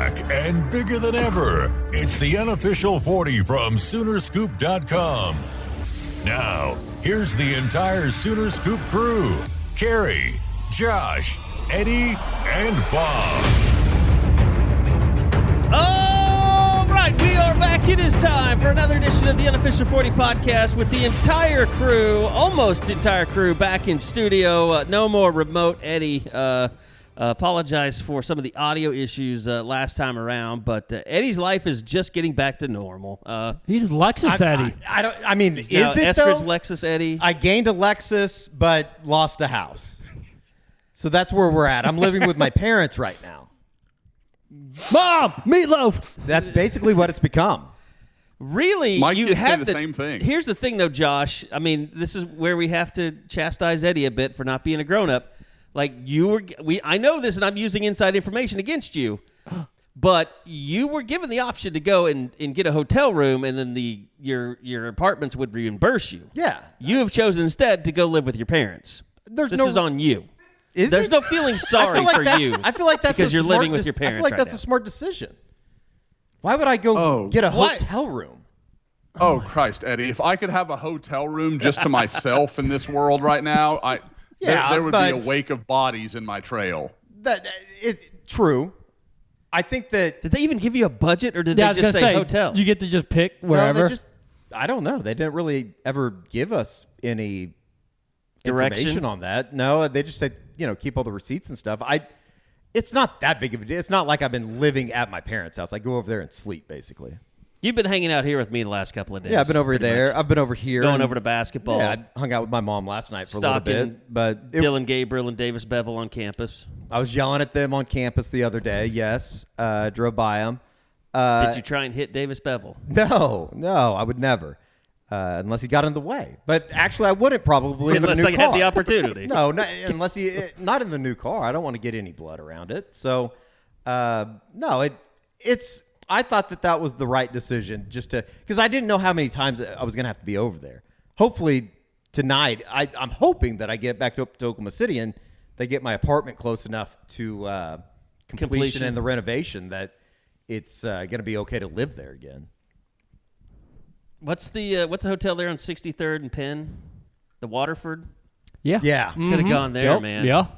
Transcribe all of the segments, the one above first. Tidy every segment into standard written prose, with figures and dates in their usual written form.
back and bigger than ever. It's the Unofficial 40 from Soonerscoop.com. Now, here's the entire Sooner Scoop crew. Carey, Josh, Eddie, and Bob. All right, we are back. It is time for another edition of the Unofficial 40 podcast with the entire crew, almost entire crew, back in studio. No more remote Eddie. Apologize for some of the audio issues last time around, but Eddie's life is just getting back to normal. He's Lexus Eddie. I mean, is it Eskridge though? Lexus Eddie. I gained a Lexus, but lost a house. So that's where we're at. I'm living with my parents right now. Mom, meatloaf. That's basically what it's become. Really, Mike you kids had say the same thing. Here's the thing, though, Josh. I mean, this is where we have to chastise Eddie a bit for not being a grown-up. Like I know this, and I'm using inside information against you, but you were given the option to go and get a hotel room, and then your apartments would reimburse you. Yeah. You have chosen instead to go live with your parents. This is on you. There's no feeling sorry for you. I feel like that's because a you're smart living with your parents. I feel like right that's now. a smart decision. Why would I go get a hotel room? Oh, Christ, Eddie. If I could have a hotel room just to myself in this world right now, there would be a wake of bodies in my trail. True. I think that... Did they even give you a budget, or did they just say hotel? You get to just pick wherever? No, I don't know. They didn't really ever give us any Direction information on that. No, they just said, keep all the receipts and stuff. It's not that big of a deal. It's not like I've been living at my parents' house. I go over there and sleep, basically. You've been hanging out here with me the last couple of days. Yeah, I've been over there. Much. I've been over here. Going over to basketball. Yeah, I hung out with my mom last night for a little bit. But Dylan Gabriel and Davis Bevel on campus. I was yelling at them on campus the other day, yes. Drove by them. Did you try and hit Davis Bevel? No, I would never. Unless he got in the way. But actually, I wouldn't probably unless in a new car. Had the opportunity. No, unless not in the new car. I don't want to get any blood around it. So, no, it's... I thought that was the right decision because I didn't know how many times I was going to have to be over there. Hopefully tonight, I'm hoping that I get back to Oklahoma City and they get my apartment close enough to completion and the renovation that it's going to be okay to live there again. What's the hotel there on 63rd and Penn? The Waterford? Yeah. Mm-hmm. Could have gone there, man. Yeah.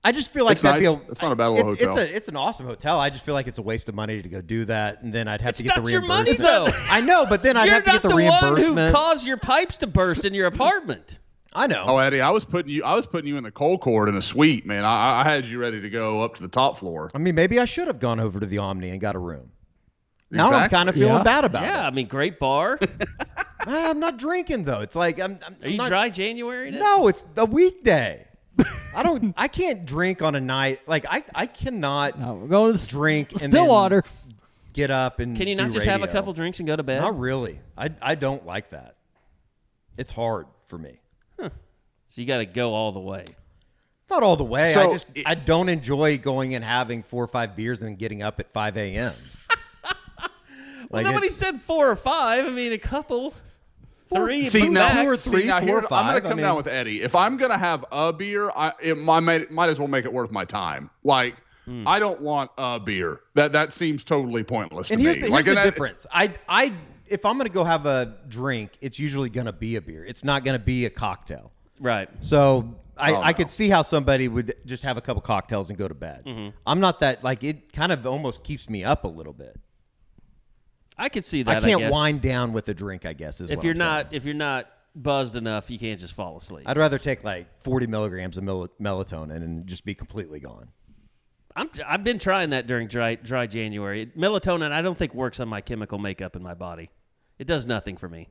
I just feel like that'd nice. be it's not a bad little hotel. It's an awesome hotel. I just feel like it's a waste of money to go do that, and then I'd have to get the It's reimbursement. not your money, though. I know, but then I'd have to get the reimbursement. You're not the one who caused your pipes to burst in your apartment. I know. Oh, Eddie, I was putting you in the cold court in a suite, man. I had you ready to go up to the top floor. I mean, maybe I should have gone over to the Omni and got a room. Now Exactly. I'm kind of feeling bad about it. Yeah, I mean, great bar. I'm not drinking though. It's like I'm Are you not, dry January now? No, it's a weekday. I can't drink on a night like I cannot We're going to drink and Stillwater. then get up and Can you not do just have a radio. couple drinks and go to bed? Not really. I don't like that. It's hard for me. So you got to go all the way. Not all the way. So I don't enjoy going and having 4 or 5 beers and then getting up at 5 a.m. Well, nobody said 4 or 5. I mean, a couple. 3. See, now, two or three, now, 4 here, or 5. I'm going to come down with Eddie. If I'm going to have a beer, it might as well make it worth my time. Like, I don't want a beer. That seems totally pointless to me. Here's the difference. If I'm going to go have a drink, it's usually going to be a beer. It's not going to be a cocktail. Right. So I could see how somebody would just have a couple cocktails and go to bed. Mm-hmm. I'm not that, like, it kind of almost keeps me up a little bit. I could see that. I can't guess. wind down with a drink, I guess, if you're not buzzed enough, you can't just fall asleep. I'd rather take like 40 milligrams of melatonin and just be completely gone. I've been trying that during dry January. Melatonin, I don't think works on my chemical makeup in my body. It does nothing for me.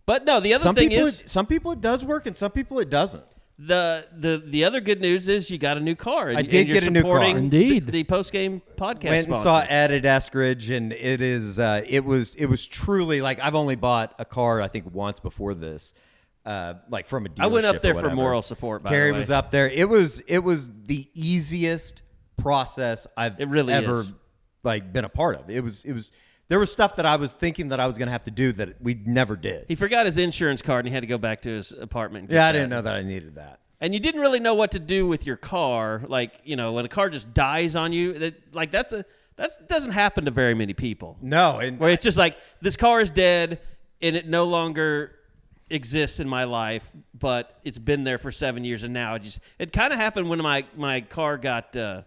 But no, the other thing is, some people it does work and some people it doesn't. The other good news is you got a new car. And, I did get a new car. Indeed. The post-game podcast Went and sponsor. saw Ed at Eskridge, and it was truly like I've only bought a car I think once before this, like from a dealership. I went up there or for whatever. moral support. By Carey the way. was up there. It was the easiest process I've ever like been a part of. It was. There was stuff that I was thinking that I was going to have to do that we never did. He forgot his insurance card and he had to go back to his apartment. And I didn't know that I needed that. and you didn't really know what to do with your car. Like, you know, when a car just dies on you, that doesn't happen to very many people. No, and Where it's just like, this car is dead and it no longer exists in my life, but it's been there for 7 years, and now it kind of happened when my car got the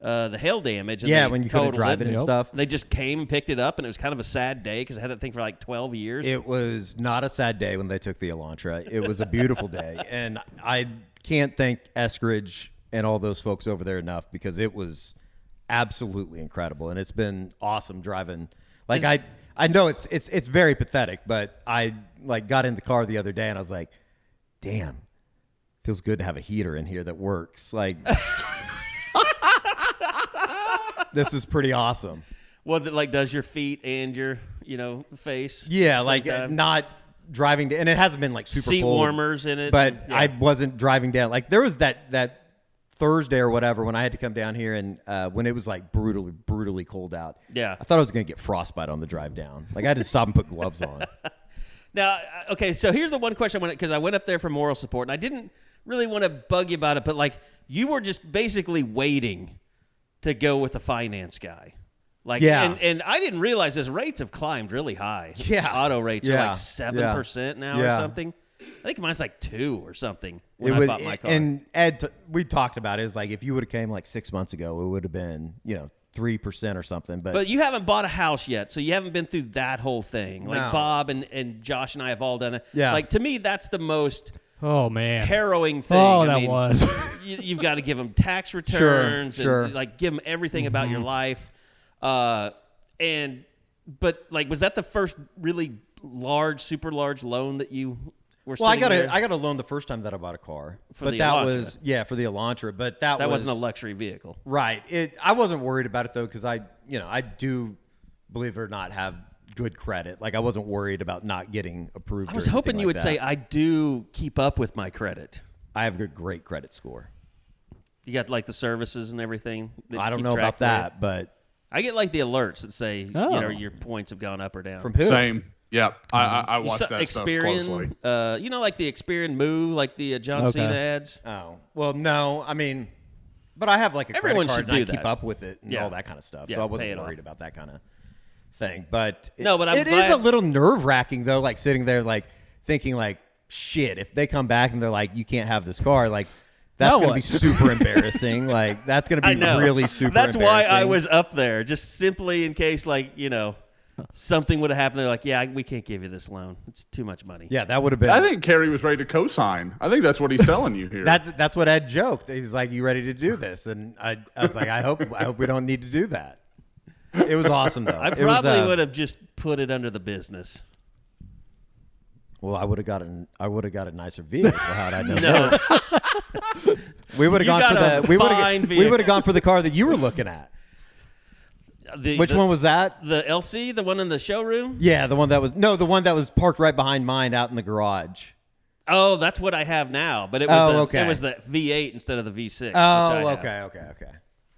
hail damage. And when you couldn't drive it and stuff. They just came and picked it up, and it was kind of a sad day because I had that thing for like 12 years. It was not a sad day when they took the Elantra. It was a beautiful day, and I can't thank Eskridge and all those folks over there enough, because it was absolutely incredible, and it's been awesome driving. Like, I know it's very pathetic, but I got in the car the other day and I was like, damn, feels good to have a heater in here that works. Like, this is pretty awesome. Well, like, does your feet and your, face? Yeah, like not driving, and it hasn't been like super seat cold, warmers in it. but I wasn't driving down. Like, there was that Thursday or whatever when I had to come down here, and when it was like brutally cold out. Yeah, I thought I was going to get frostbite on the drive down. Like, I had to stop and put gloves on. Now, okay, so here's the one question because I went up there for moral support, and I didn't really want to bug you about it, but like, you were just basically waiting to go with the finance guy. Like, yeah. And I didn't realize his rates have climbed really high. Yeah. Auto rates are Yeah. like 7% now or something. I think mine's like 2 or something when I bought my car. And Ed, we talked about it. It's like, if you would have came like 6 months ago, it would have been, 3% or something. But you haven't bought a house yet, so you haven't been through that whole thing. Like, No. Bob and Josh and I have all done it. Yeah. Like, to me, that's the most Oh, man. harrowing thing. Oh, I that mean, was. you've got to give them tax returns Sure. and like give them everything about your life. But like, was that the first really super large loan that you were? Well, I got there? a loan the first time that I bought a car, For but the that Elantra. was for the Elantra. But that wasn't a luxury vehicle, right. I wasn't worried about it though, because I do, believe it or not, have good credit. Like, I wasn't worried about not getting approved. I was hoping you would say, I do keep up with my credit. I have a great credit score. You got like the services and everything. I don't keep know track about for you? that, but I get like the alerts that say Oh. your points have gone up or down. from who? Same. Yeah, I You watched saw that stuff closely. Experian, like the Experian Moo, like the John Okay. Cena ads. Oh, well, no. I mean, but I have like a Everyone credit should card and do I keep that. up with it and Yeah. all that kind of stuff. Yeah, So I pay wasn't it worried off. about that kind of thing. But No, but I'm it is glad- a little nerve-wracking though, like sitting there like thinking like, shit, if they come back and they're like, you can't have this car, like that's Now going to what? be super embarrassing. Like, that's going to I be know. really super That's why I embarrassing. was up there, just simply in case, like, something would have happened. They're like, yeah, we can't give you this loan. It's too much money. Yeah, that would have been. I think Carey was ready to co-sign. I think that's what he's telling you here. That's what Ed joked. He was like, "You ready to do this?" And I was like, "I hope we don't need to do that." It was awesome though. I It was, probably would have just put it under the business. Well, I would have got a nicer vehicle. How'd I know? No, We would have You gone got for a the we would fine have vehicle. gone for the car that you were looking at. Which one was that? The LC, the one in the showroom? Yeah, the one that was parked right behind mine out in the garage. Oh, that's what I have now. But it was okay. it was the V8 instead of the V6. which Oh, I have. okay.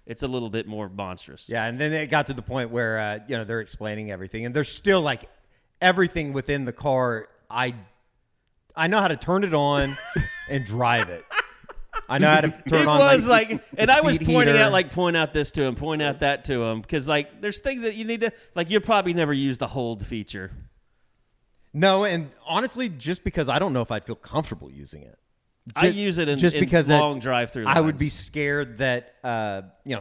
It's a little bit more monstrous. Yeah, and then it got to the point where they're explaining everything, and there's still like everything within the car. I know how to turn it on and drive it. I know how to turn It on. was like, like, the and I was seat pointing heater. out, like, point out this to him, point out that to him, because like, there's things that you need to, like, you'll probably never use the hold feature. No, and honestly, just because I don't know if I'd feel comfortable using it. I use it in long drive-through I would lines. be scared that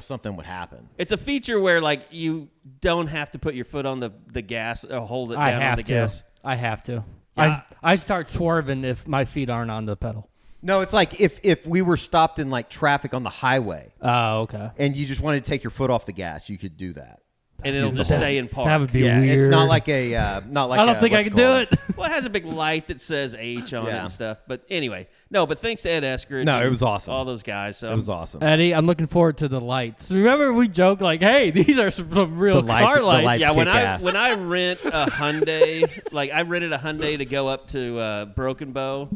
something would happen. It's a feature where like you don't have to put your foot on the gas or hold it I down on have the to. gas. I have to. Yeah. I start swerving if my feet aren't on the pedal. No, it's like if we were stopped in like traffic on the highway Oh, okay. and you just wanted to take your foot off the gas, you could do that. And it'll just stay in park. That would be Yeah, weird. it's not like a not like I don't think I what's could do called? it. Well, it has a big light that says H on it Yeah. and stuff. But anyway, no. But thanks to Ed Eskridge. No, and it was awesome. All those guys. So It was awesome. Eddie, I'm looking forward to the lights. Remember we joked like, hey, these are some real The lights- car the lights. lights- Yeah, when kick I ass. when I rent a Hyundai, like I rented a Hyundai to go up to Broken Bow,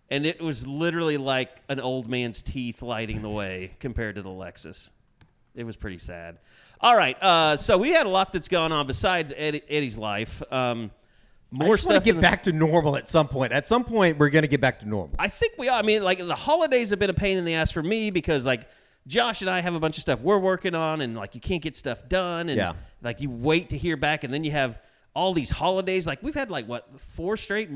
and it was literally like an old man's teeth lighting the way compared to the Lexus. It was pretty sad. All right, so we had a lot that's gone on besides Eddie's life. more just stuff. Want to get back to normal at some point. At some point, we're going to get back to normal. I think we are. I mean, like the holidays have been a pain in the ass for me because like Josh and I have a bunch of stuff we're working on, and like you can't get stuff done, and like you wait to hear back, and then you have all these holidays. Like we've had like what 4 straight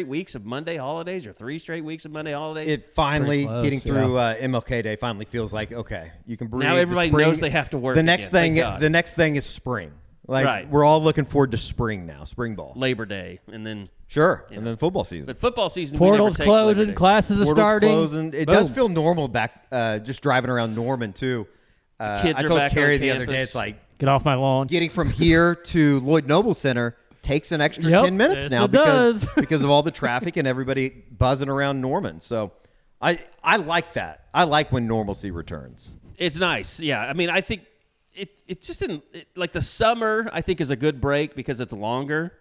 weeks of Monday holidays, or 3 straight weeks of Monday holidays. It finally getting through MLK Day finally feels like okay, you can breathe. Now everybody knows they have to work. The next thing is spring. Like we're all looking forward to spring now, spring ball, Labor Day, and then and then football season. But football season, portals closing, classes are starting. Closing. It does feel normal back. Just driving around Norman too. Kids I are told back Carey on the other campus. day, it's like get off my lawn. Getting from here to Lloyd Noble Center takes an extra 10 minutes yes, now it does. because of all the traffic and everybody buzzing around Norman. So I like that. I like when normalcy returns. It's nice. Yeah. I mean, I think it's just like the summer, I think, is a good break because it's longer.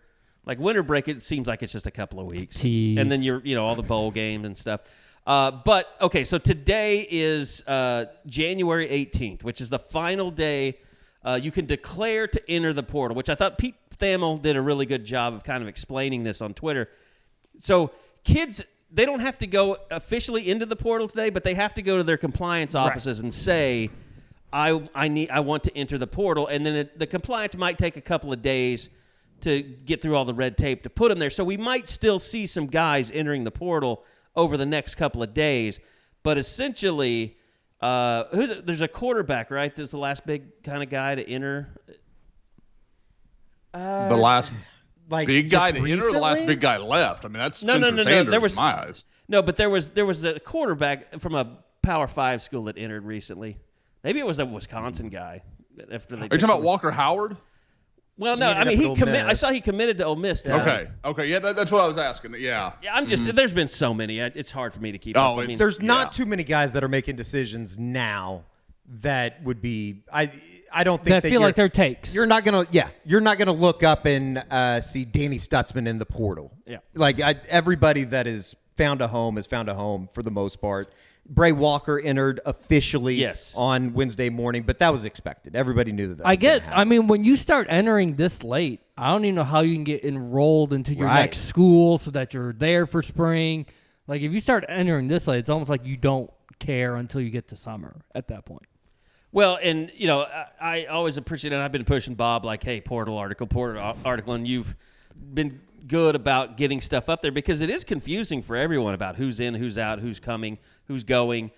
Like winter break, it seems like it's just a couple of weeks. Tease. And then all the bowl games and stuff. But, okay, so today is January 18th, which is the final day you can declare to enter the portal, which I thought Pete Thamel did a really good job of kind of explaining this on Twitter. So kids, they don't have to go officially into the portal today, but they have to go to their compliance offices and say, I want to enter the portal, and then the compliance might take a couple of days to get through all the red tape to put them there. So we might still see some guys entering the portal over the next couple of days, but essentially, there's a quarterback, right? That's the last big kind of guy to enter. The last big guy to enter, or the last recently? big guy left? I mean, that's No. Sanders There was in my eyes. No, but there was a quarterback from a Power 5 school that entered recently. Maybe it was a Wisconsin guy. After they Are you talking about Walker Howard? Well, no, He ended I mean up at Ole I Miss. saw he committed to Ole Miss today. Okay, yeah, that's what I was asking. Yeah, I'm just. There's been so many. It's hard for me to keep up. I mean, There's not too many guys that are making decisions now that would be. I don't think That feel like they're takes. You're not gonna look up and see Danny Stutzman in the portal. Yeah. Like everybody that has found a home has found a home for the most part. Bray Walker entered officially on Wednesday morning, but that was expected. Everybody knew that. I mean, when you start entering this late, I don't even know how you can get enrolled into your next school so that you're there for spring. Like if you start entering this late, it's almost like you don't care until you get to summer at that point. Well, and I always appreciate it. I've been pushing Bob like, hey, portal article, and you've been good about getting stuff up there because it is confusing for everyone about who's in, who's out, who's coming, who's going,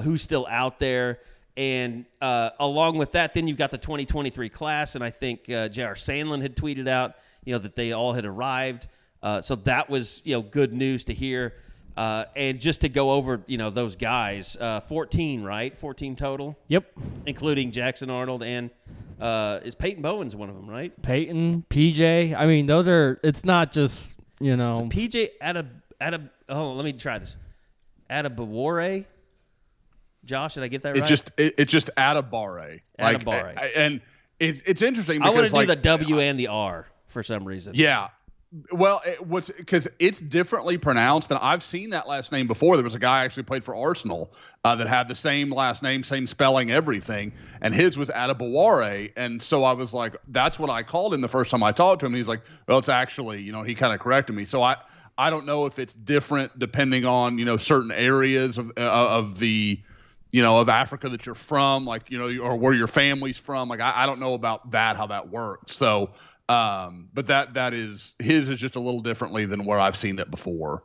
who's still out there. And along with that, then you've got the 2023 class, and I think J.R. Sandlin had tweeted out, that they all had arrived. So that was, good news to hear. And just to go over, those guys, 14, right? 14 total? Yep. Including Jackson Arnold and is Peyton Bowen's one of them, right? Peyton, PJ. I mean, those are. It's not just So PJ let me try this. Adabawore. Josh, did I get that right? It's just Adabare. Adabare. And it's interesting I because want to do the W and the R for some reason. Yeah. Well, because it's differently pronounced, and I've seen that last name before. There was a guy actually played for Arsenal that had the same last name, same spelling, everything, and his was Adabaware. And so I was like, that's what I called him the first time I talked to him. And he's like, well, it's actually, he kind of corrected me. So I don't know if it's different depending on certain areas of the of Africa that you're from, like or where your family's from. Like I don't know about that, how that works. So. But that is his is just a little differently than where I've seen it before.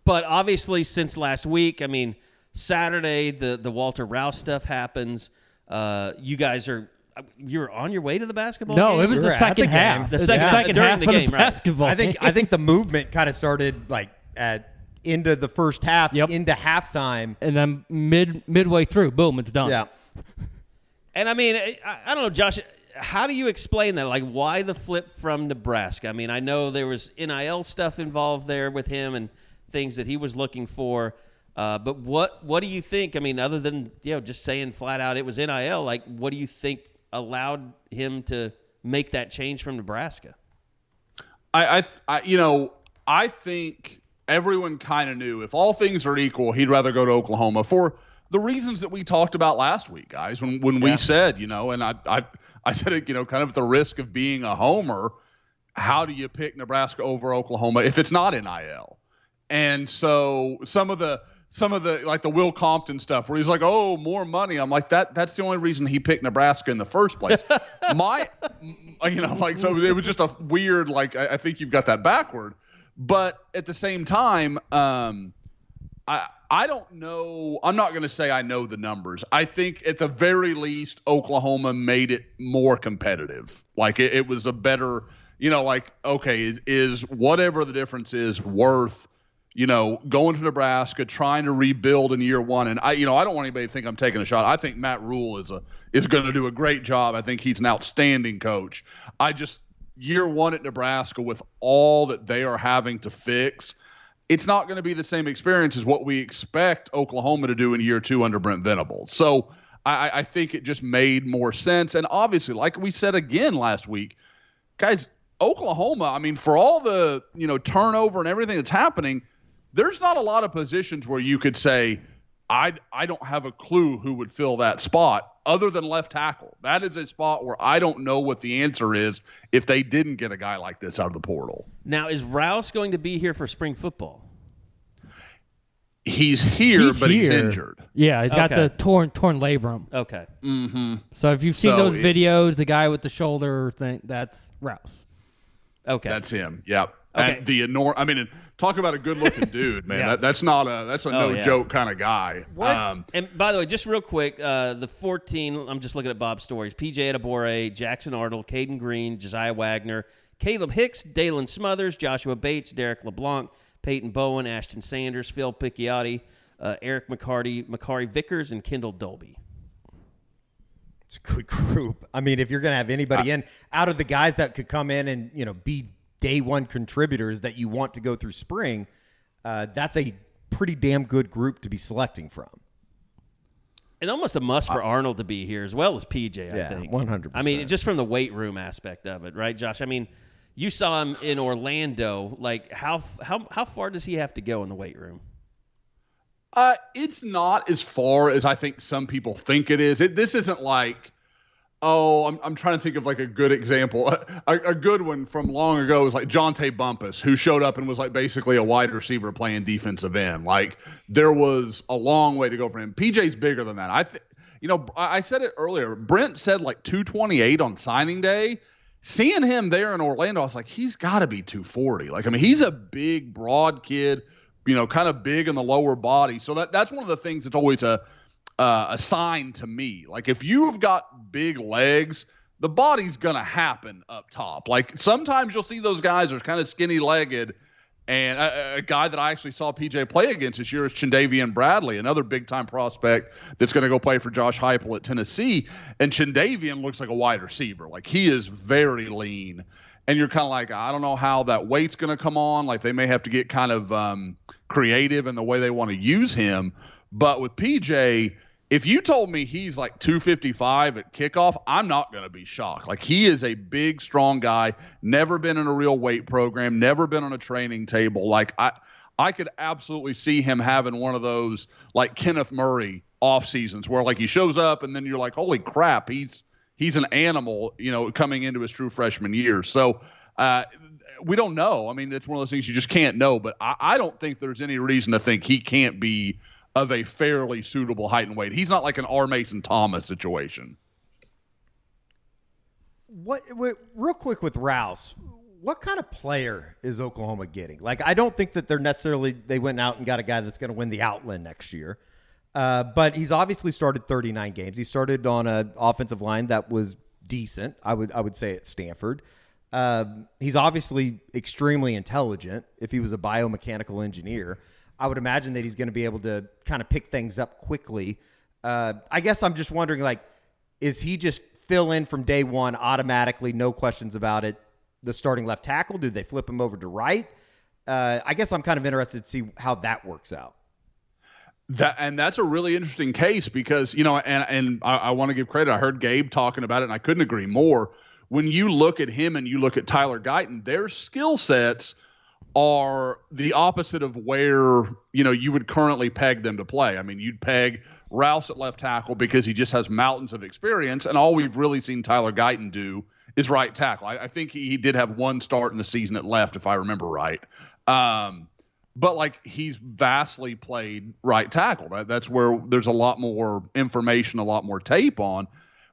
But obviously, since last week, I mean, Saturday the Walter Rouse stuff happens. You guys you're on your way to the basketball game? No, it was the second half. The second half during the game, of the basketball. right? I think the movement kind of started like into the first half, into halftime, and then midway through, boom, it's done. Yeah. And I mean, I don't know, Josh. How do you explain that? Like, why the flip from Nebraska? I mean, I know there was NIL stuff involved there with him and things that he was looking for. But what do you think? I mean, other than just saying flat out it was NIL, like, what do you think allowed him to make that change from Nebraska? I think everyone kind of knew if all things are equal, he'd rather go to Oklahoma for the reasons that we talked about last week, guys. When we said, and I said it, kind of at the risk of being a homer. how do you pick Nebraska over Oklahoma if it's not NIL? And so some of the like the Will Compton stuff where he's like, oh, more money. I'm like, that's the only reason he picked Nebraska in the first place. So it was just a weird, like, I think you've got that backward. But at the same time, I don't know. I'm not going to say I know the numbers. I think at the very least, Oklahoma made it more competitive. Like it was a better, okay, is whatever the difference is worth, going to Nebraska, trying to rebuild in year one. And I don't want anybody to think I'm taking a shot. I think Matt Rule is going to do a great job. I think he's an outstanding coach. Year one at Nebraska with all that they are having to fix, it's not going to be the same experience as what we expect Oklahoma to do in year two under Brent Venables. So I think it just made more sense. And obviously, like we said again last week, guys, Oklahoma, I mean, for all the, turnover and everything that's happening, there's not a lot of positions where you could say, I don't have a clue who would fill that spot other than left tackle. That is a spot where I don't know what the answer is if they didn't get a guy like this out of the portal. Now, is Rouse going to be here for spring football? He's here. He's injured. Yeah, he's got the torn labrum. Okay. Mm-hmm. So if you've seen those videos, the guy with the shoulder thing, that's Rouse. Okay. That's him. Yep. Okay. And talk about a good-looking dude, man. Yeah. That's a no-joke kind of guy. What? And by the way, just real quick, the 14, I'm just looking at Bob's stories. P.J. Adebawore, Jackson Arnold, Caden Green, Josiah Wagner, Caleb Hicks, Dalen Smothers, Joshua Bates, Derek LeBlanc, Peyton Bowen, Ashton Sanders, Phil Picciotti, Eric McCarty, Makari Vickers, and Kendall Dolby. It's a good group. I mean, if you're going to have anybody in, out of the guys that could come in and, be day one contributors that you want to go through spring, that's a pretty damn good group to be selecting from. And almost a must for Arnold to be here as well as PJ, I think. 100%. I mean, just from the weight room aspect of it, right, Josh? I mean, you saw him in Orlando. Like, how far does he have to go in the weight room? It's not as far as I think some people think it is. This isn't like, I'm trying to think of like a good example. A good one from long ago was like Jonte Bumpus, who showed up and was like basically a wide receiver playing defensive end. Like there was a long way to go for him. PJ's bigger than that. I said it earlier. Brent said like 228 on signing day. Seeing him there in Orlando, I was like, he's got to be 240. Like, I mean, he's a big, broad kid, kind of big in the lower body. So that's one of the things that's always a sign to me. Like, if you've got big legs, the body's going to happen up top. Like, sometimes you'll see those guys are kind of skinny-legged. And a guy that I actually saw PJ play against this year is Chindavian Bradley, another big-time prospect that's going to go play for Josh Heupel at Tennessee. And Chindavian looks like a wide receiver. Like, he is very lean. And you're kind of like, I don't know how that weight's going to come on. Like, they may have to get kind of creative in the way they want to use him. But with PJ, if you told me he's like 255 at kickoff, I'm not going to be shocked. Like, he is a big, strong guy, never been in a real weight program, never been on a training table. Like, I could absolutely see him having one of those, like, Kenneth Murray off seasons where, like, he shows up and then you're like, holy crap, he's an animal, coming into his true freshman year. So we don't know. I mean, it's one of those things you just can't know. But I don't think there's any reason to think he can't be of a fairly suitable height and weight. He's not like an R. Mason Thomas situation. Real quick with Rouse, what kind of player is Oklahoma getting? Like, I don't think that they went out and got a guy that's going to win the Outland next year. But he's obviously started 39 games. He started on an offensive line that was decent, I would say, at Stanford. He's obviously extremely intelligent. If he was a biomechanical engineer, I would imagine that he's going to be able to kind of pick things up quickly. I guess I'm just wondering, like, is he just fill in from day one automatically, no questions about it, the starting left tackle? Do they flip him over to right? I guess I'm kind of interested to see how that works out. That's a really interesting case because, and I want to give credit. I heard Gabe talking about it, and I couldn't agree more. When you look at him and you look at Tyler Guyton, their skill sets are the opposite of where, you would currently peg them to play. I mean, you'd peg Rouse at left tackle because he just has mountains of experience, and all we've really seen Tyler Guyton do is right tackle. I think he did have one start in the season at left, if I remember right. But like he's vastly played right tackle. That's where there's a lot more information, a lot more tape on.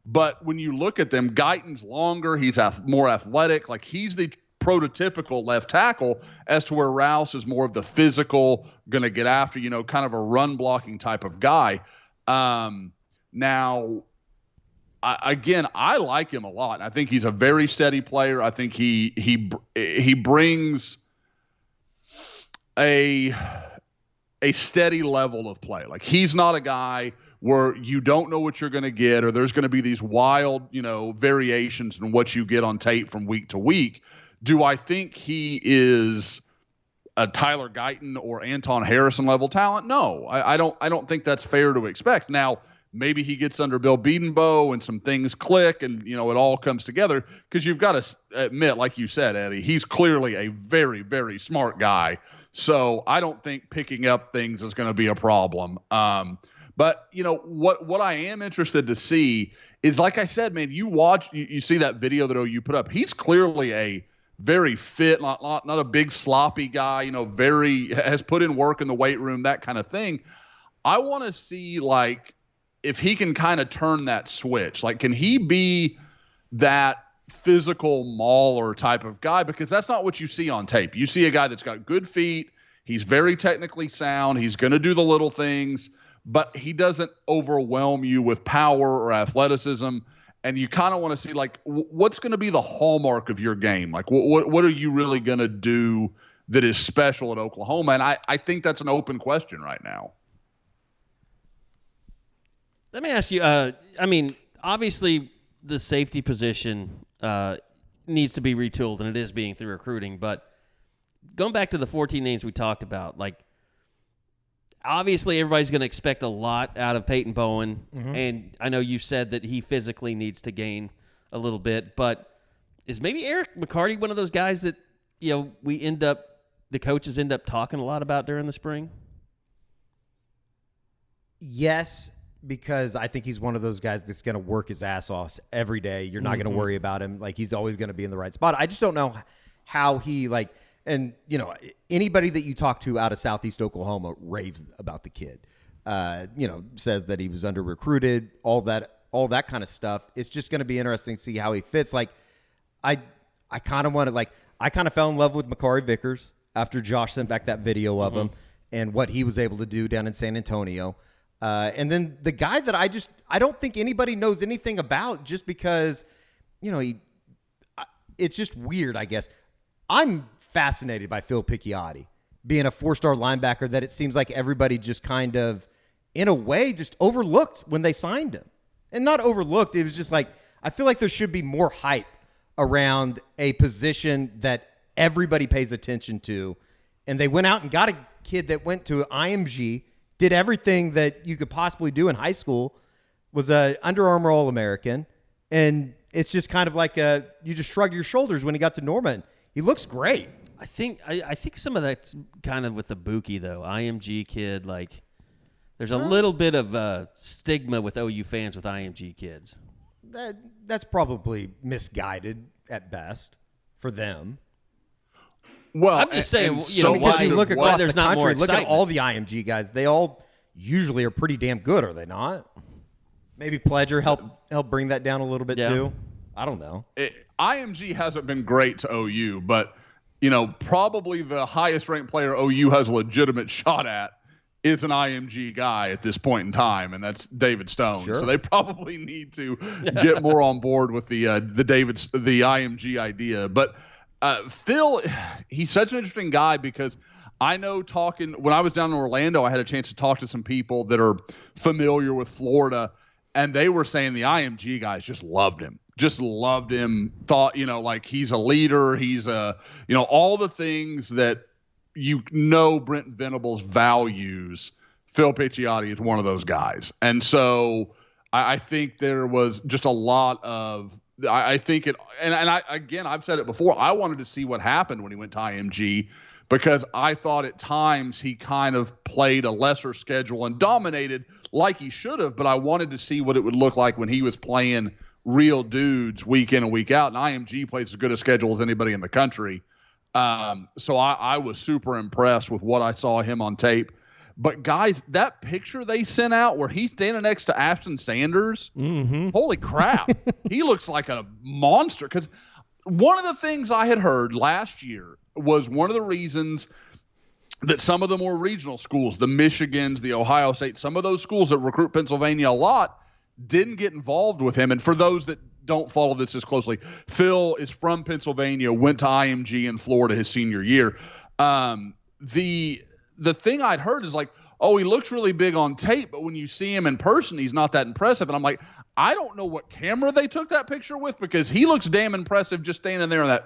But when you look at them, Guyton's longer. He's more athletic. Like he's the prototypical left tackle, as to where Rouse is more of the physical, going to get after, kind of a run blocking type of guy. Now, I like him a lot. I think he's a very steady player. I think he brings a steady level of play. Like he's not a guy where you don't know what you're going to get, or there's going to be these wild, variations in what you get on tape from week to week. Do I think he is a Tyler Guyton or Anton Harrison level talent? No, I don't think that's fair to expect. Now, maybe he gets under Bill Bedenbaugh and some things click and, it all comes together, because you've got to admit, like you said, Eddie, he's clearly a very, very smart guy. So I don't think picking up things is going to be a problem. But what I am interested to see is, like I said, man, you see that video that OU put up. He's clearly a very fit, not a big sloppy guy, has put in work in the weight room, that kind of thing. I want to see, like, if he can kind of turn that switch. Like, can he be that physical mauler type of guy? Because that's not what you see on tape. You see a guy that's got good feet. He's very technically sound. He's going to do the little things, but he doesn't overwhelm you with power or athleticism. And you kind of want to see, like, what's going to be the hallmark of your game? Like, what are you really going to do that is special at Oklahoma? And I think that's an open question right now. Let me ask you, obviously the safety position needs to be retooled, and it is being through recruiting. But going back to the 14 names we talked about, like, obviously everybody's going to expect a lot out of Peyton Bowen, and I know you said that he physically needs to gain a little bit, but is maybe Eric McCarty one of those guys that, the coaches end up talking a lot about during the spring? Yes, because I think he's one of those guys that's going to work his ass off every day. You're not going to worry about him. Like, he's always going to be in the right spot. I just don't know how he, like, and, anybody that you talk to out of Southeast Oklahoma raves about the kid, says that he was under-recruited, all that kind of stuff. It's just going to be interesting to see how he fits. Like, I kind of wanted, like, I kind of fell in love with Makari Vickers after Josh sent back that video of him and what he was able to do down in San Antonio. And then the guy that I don't think anybody knows anything about, just because, it's just weird, I guess. I'm fascinated by Phil Picciotti being a 4-star linebacker that it seems like everybody just kind of, in a way, just overlooked when they signed him. And not overlooked, it was just like, I feel like there should be more hype around a position that everybody pays attention to. And they went out and got a kid that went to IMG, did everything that you could possibly do in high school, was a Under Armour All-American, and it's just kind of like you just shrug your shoulders when he got to Norman. He looks great. I think some of that's kind of with the Buki, though. IMG kid, like, there's a little bit of stigma with OU fans with IMG kids. That's probably misguided at best for them. Well, I'm just saying, because you look across the country, look at excitement. all the IMG guys. They all usually are pretty damn good, are they not? Maybe Pledger help bring that down a little bit too. I don't know. IMG hasn't been great to OU, but probably the highest ranked player OU has a legitimate shot at is an IMG guy at this point in time, and that's David Stone. Sure. So they probably need to get more on board with the IMG idea. But Phil, he's such an interesting guy, because I know when I was down in Orlando, I had a chance to talk to some people that are familiar with Florida, and they were saying the IMG guys just loved him. Thought, like, he's a leader. He's all the things that, Brent Venables values. Phil Picciotti is one of those guys. And so I think there was just a lot of, I think it, and I've said it before, I wanted to see what happened when he went to IMG, because I thought at times he kind of played a lesser schedule and dominated like he should have, but I wanted to see what it would look like when he was playing real dudes week in and week out. And IMG plays as good a schedule as anybody in the country. So I was super impressed with what I saw him on tape. But guys, that picture they sent out where he's standing next to Ashton Sanders, holy crap. He looks like a monster. Because one of the things I had heard last year was one of the reasons that some of the more regional schools, the Michigans, the Ohio State, some of those schools that recruit Pennsylvania a lot didn't get involved with him. And for those that don't follow this as closely, Phil is from Pennsylvania, went to IMG in Florida his senior year. The thing I'd heard is like, oh, he looks really big on tape, but when you see him in person, he's not that impressive. And I'm like, I don't know what camera they took that picture with, because he looks damn impressive just standing there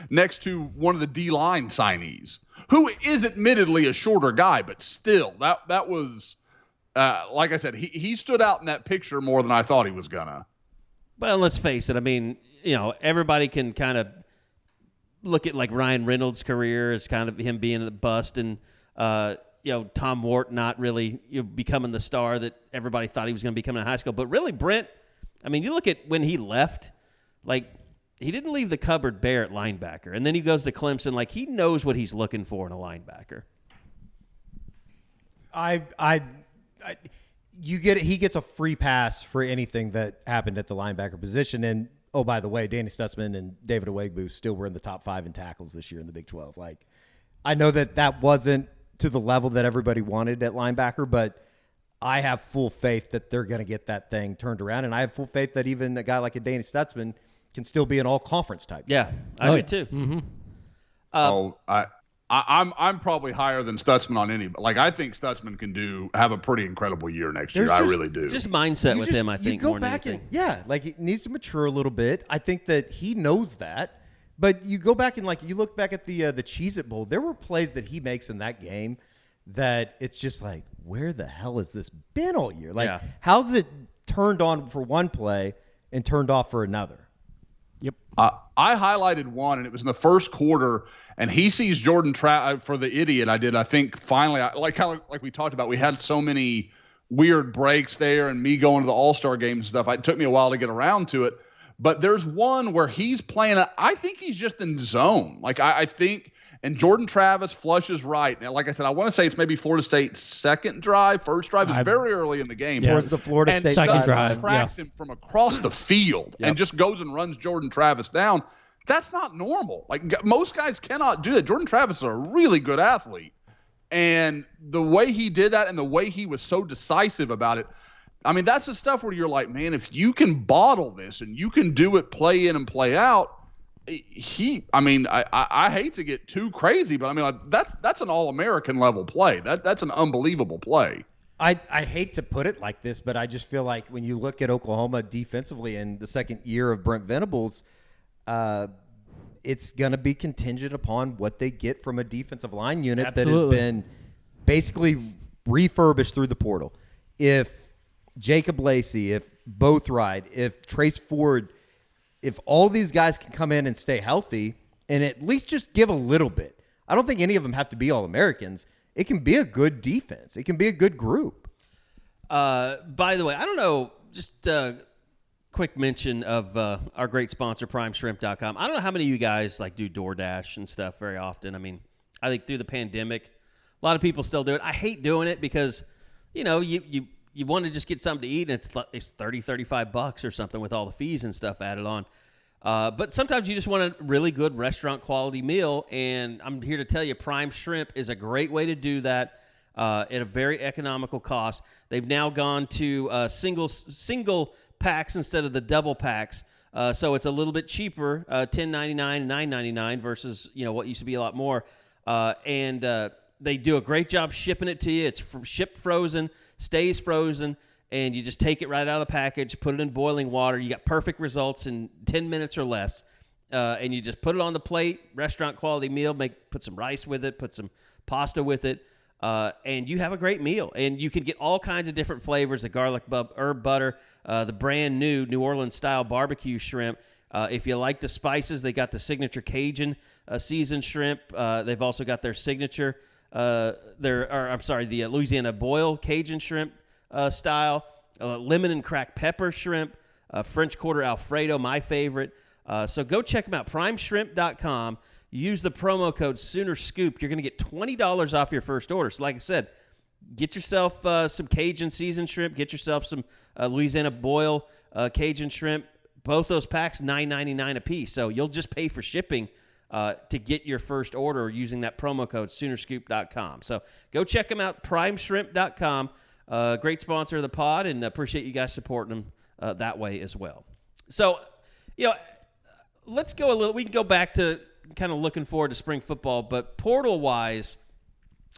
next to one of the D-line signees, who is admittedly a shorter guy, but still, that was, like I said, he stood out in that picture more than I thought he was gonna. Well, let's face it. I mean, everybody can kind of look at like Ryan Reynolds' career as kind of him being a bust, and Tom Wart not really becoming the star that everybody thought he was going to become in high school. But really, Brent, I mean, you look at when he left, like, he didn't leave the cupboard bare at linebacker. And then he goes to Clemson, like, he knows what he's looking for in a linebacker. He gets a free pass for anything that happened at the linebacker position. And, oh, by the way, Danny Stutzman and David Owegbu still were in the top 5 in tackles this year in the Big 12. Like, I know that wasn't to the level that everybody wanted at linebacker, but I have full faith that they're going to get that thing turned around. And I have full faith that even a guy like a Danny Stutzman can still be an all-conference type. Yeah, I do too. Mm-hmm. I'm probably higher than Stutzman on any. Like, I think Stutzman can have a pretty incredible year next year. I really do. It's just mindset with him, I think. You go back and like, he needs to mature a little bit. I think that he knows that. But you go back and like you look back at the Cheez-It Bowl, there were plays that he makes in that game that it's just like, where the hell has this been all year? Like, how's it turned on for one play and turned off for another? Yep. I highlighted one, and it was in the first quarter, and he sees Jordan for the idiot I did. I think finally, like we talked about, we had so many weird breaks there, and me going to the All-Star games and stuff. It took me a while to get around to it. But there's one where he's playing I think he's just in zone. Like, I think, and Jordan Travis flushes right. Now, like I said, I want to say it's maybe Florida State's first drive. It's very early in the game. Towards the Florida State second drive. Cracks him from across the field and just goes and runs Jordan Travis down. That's not normal. Like, most guys cannot do that. Jordan Travis is a really good athlete. And the way he did that and the way he was so decisive about it, I mean, that's the stuff where you're like, man, if you can bottle this and you can do it play in and play out, I hate to get too crazy, but I mean, like, that's an All-American level play. That's an unbelievable play. I hate to put it like this, but I just feel like when you look at Oklahoma defensively in the second year of Brent Venables, it's going to be contingent upon what they get from a defensive line unit that has been basically refurbished through the portal. If Jacob Lacey, if Boatwright, if Trace Ford, if all these guys can come in and stay healthy and at least just give a little bit. I don't think any of them have to be All-Americans. It can be a good defense. It can be a good group. By the way, I don't know, just a quick mention of our great sponsor, PrimeShrimp.com. I don't know how many of you guys like do DoorDash and stuff very often. I mean, I think through the pandemic, a lot of people still do it. I hate doing it because, you want to just get something to eat, and it's $30, $35 or something with all the fees and stuff added on. But sometimes you just want a really good restaurant quality meal, and I'm here to tell you Prime Shrimp is a great way to do that at a very economical cost. They've now gone to single packs instead of the double packs, so it's a little bit cheaper, $10.99 and $9.99 versus what used to be a lot more. And they do a great job shipping it to you. It's shipped frozen, stays frozen, and you just take it right out of the package, put it in boiling water. You got perfect results in 10 minutes or less. And you just put it on the plate, restaurant quality meal, put some rice with it, put some pasta with it, and you have a great meal. And you can get all kinds of different flavors, the garlic herb butter, the brand new New Orleans style barbecue shrimp. If you like the spices, they got the signature Cajun seasoned shrimp. They've also got their signature the Louisiana boil Cajun shrimp style, lemon and cracked pepper shrimp. French Quarter Alfredo, my favorite. So go check them out, primeshrimp.com. Use the promo code SoonerScoop. You're going to get $20 off your first order. So like I said, get yourself some Cajun seasoned shrimp. Get yourself some Louisiana Boil Cajun shrimp. Both those packs, $9.99 a piece. So you'll just pay for shipping to get your first order using that promo code SoonerScoop.com. So go check them out, primeshrimp.com. Great sponsor of the pod, and appreciate you guys supporting them that way as well. So, let's go a little. We can go back to kind of looking forward to spring football, but portal-wise,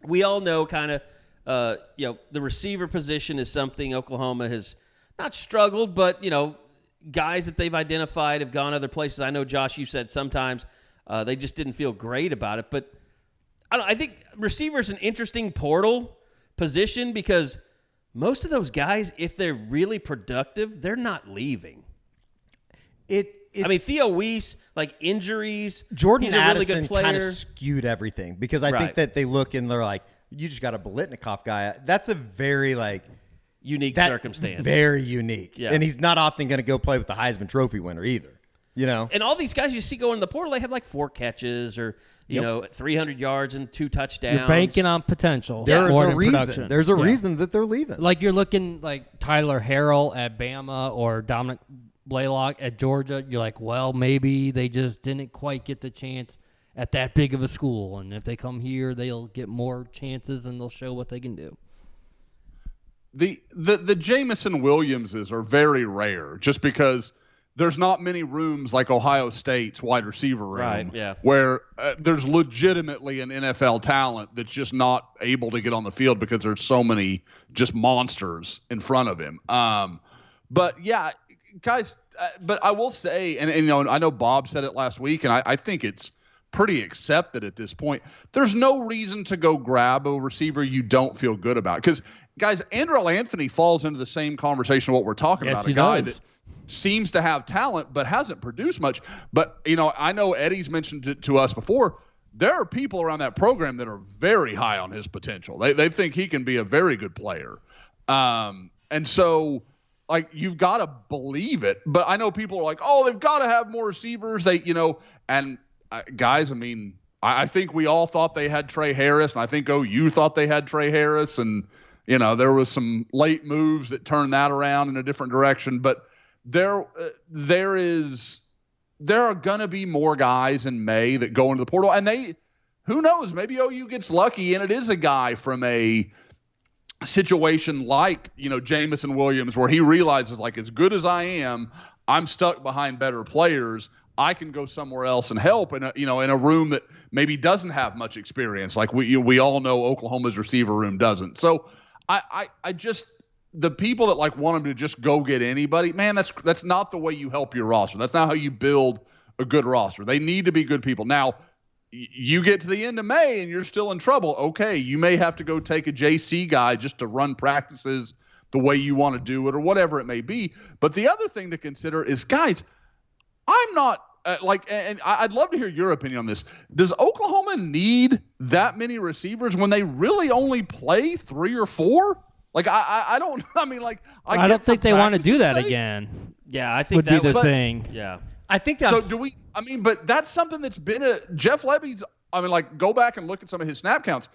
we all know kind of, the receiver position is something Oklahoma has not struggled, but, guys that they've identified have gone other places. I know, Josh, you said sometimes they just didn't feel great about it, but I think receiver is an interesting portal position because most of those guys, if they're really productive, they're not leaving. Theo Weiss, like injuries. Jordan he's a Addison really good player. kind of skewed everything because I think that they look and they're like, you just got a Biletnikoff guy. That's a very unique circumstance. Very unique. Yeah. And he's not often going to go play with the Heisman Trophy winner either. And all these guys you see going in the portal, they have like 4 catches or 300 yards and 2 touchdowns. You're banking on potential. There's more a than reason. production. There's a reason that they're leaving. Like you're looking like Tyler Harrell at Bama or Dominic Blaylock at Georgia. You're like, well, maybe they just didn't quite get the chance at that big of a school, and if they come here, they'll get more chances and they'll show what they can do. The Jamison Williamses are very rare, just because there's not many rooms like Ohio State's wide receiver room, where there's legitimately an NFL talent that's just not able to get on the field because there's so many just monsters in front of him. But yeah, guys. But I will say, and I know Bob said it last week, and I think it's pretty accepted at this point. There's no reason to go grab a receiver you don't feel good about. Because, guys, Andrel Anthony falls into the same conversation of what we're talking about. A guy that seems to have talent but hasn't produced much. But, I know Eddie's mentioned it to us before. There are people around that program that are very high on his potential. They think he can be a very good player. And so, you've got to believe it. But I know people are like, oh, they've got to have more receivers. Guys, I think we all thought they had Trey Harris, and I think OU thought they had Trey Harris, and there was some late moves that turned that around in a different direction. But there are gonna be more guys in May that go into the portal, and who knows, maybe OU gets lucky, and it is a guy from a situation like Jamison Williams, where he realizes as good as I am, I'm stuck behind better players. I can go somewhere else and help in a room that maybe doesn't have much experience. Like we all know Oklahoma's receiver room doesn't. So I just, the people that want them to just go get anybody, man, that's not the way you help your roster. That's not how you build a good roster. They need to be good people. Now, you get to the end of May and you're still in trouble. Okay, you may have to go take a JC guy just to run practices the way you want to do it or whatever it may be. But the other thing to consider is, guys, I'm not and I'd love to hear your opinion on this. Does Oklahoma need that many receivers when they really only play 3 or 4? I don't. I don't think they want to do that again. Yeah, I think would that be the was, thing. Yeah, I think that's. So do we? But that's something that's been Jeff Levy's. Go back and look at some of his snap counts.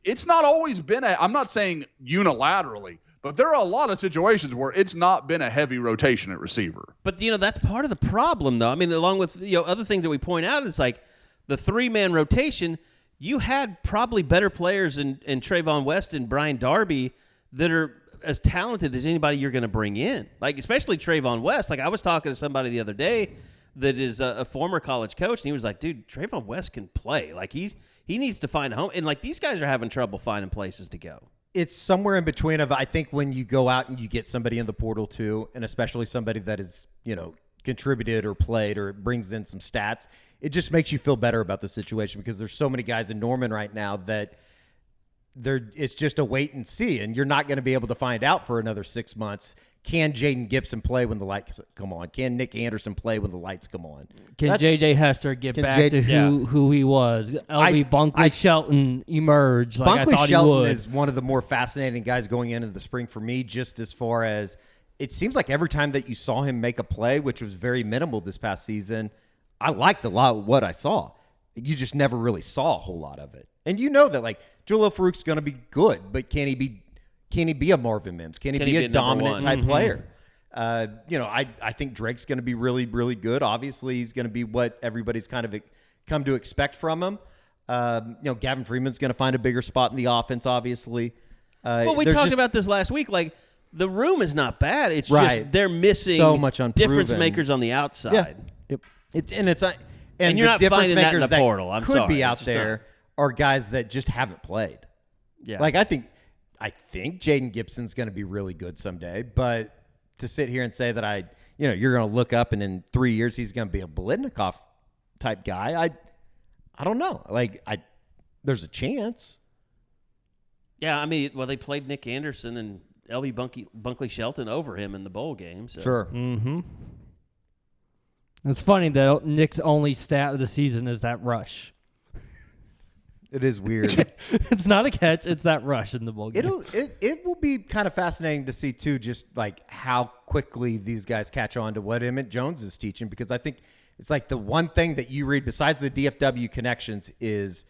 It's not always been I'm not saying unilaterally, but there are a lot of situations where it's not been a heavy rotation at receiver. But, that's part of the problem, though. Along with, other things that we point out, it's like the 3-man rotation, you had probably better players in Trayvon West and Brian Darby that are as talented as anybody you're going to bring in. Especially Trayvon West. I was talking to somebody the other day that is a former college coach, and he was like, dude, Trayvon West can play. He needs to find a home. And, these guys are having trouble finding places to go. It's somewhere in between of, I think, when you go out and you get somebody in the portal too, and especially somebody that is, contributed or played or brings in some stats, it just makes you feel better about the situation because there's so many guys in Norman right now that it's just a wait and see, and you're not going to be able to find out for another 6 months. Can Jaden Gibson play when the lights come on? Can Nick Anderson play when the lights come on? Can J.J. Hester get back to who he was? L.B. Bunkley Shelton emerge like I thought Shelton he would. is one of the more fascinating guys going into the spring for me, just as far as it seems like every time that you saw him make a play, which was very minimal this past season, I liked a lot of what I saw. You just never really saw a whole lot of it. And you know that, like, Jalil Farouk's going to be good, but can he be a Marvin Mims? Can he be a dominant type player? I think Drake's going to be really, really good. Obviously, he's going to be what everybody's kind of come to expect from him. Gavin Freeman's going to find a bigger spot in the offense, obviously. Well, we talked about this last week. Like, the room is not bad. It's just they're missing so much unproven difference makers on the outside. Yeah. Yep. And you're the not difference finding that in makers the portal. I'm could sorry. be out there are guys that just haven't played. Yeah. Like, I think Jaden Gibson's going to be really good someday, but to sit here and say that you're going to look up and in 3 years he's going to be a Biletnikoff type guy, I don't know. Like, there's a chance. Yeah, I mean, they played Nick Anderson and L.V. Bunkley Shelton over him in the bowl game. So. Sure. Mm-hmm. It's funny that Nick's only stat of the season is that rush. It is weird. It's not a catch. It's that rush in the bowl game. It will be kind of fascinating to see, too, just like how quickly these guys catch on to what Emmett Jones is teaching, because I think it's like the one thing that you read besides the DFW connections is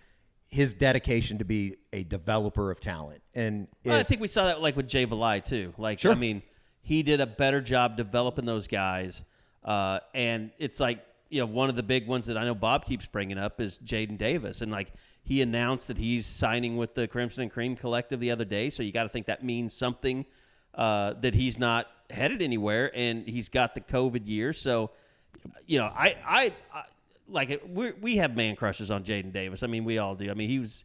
his dedication to be a developer of talent. And I think we saw that like with Jay Valai, too. Like, sure. I mean, he did a better job developing those guys. And it's like, one of the big ones that I know Bob keeps bringing up is Jaden Davis. And, like, he announced that he's signing with the Crimson and Cream Collective the other day. So you got to think that means something, that he's not headed anywhere, and he's got the COVID year. So, I like it. We have man crushes on Jaden Davis. I mean, we all do. I mean, he was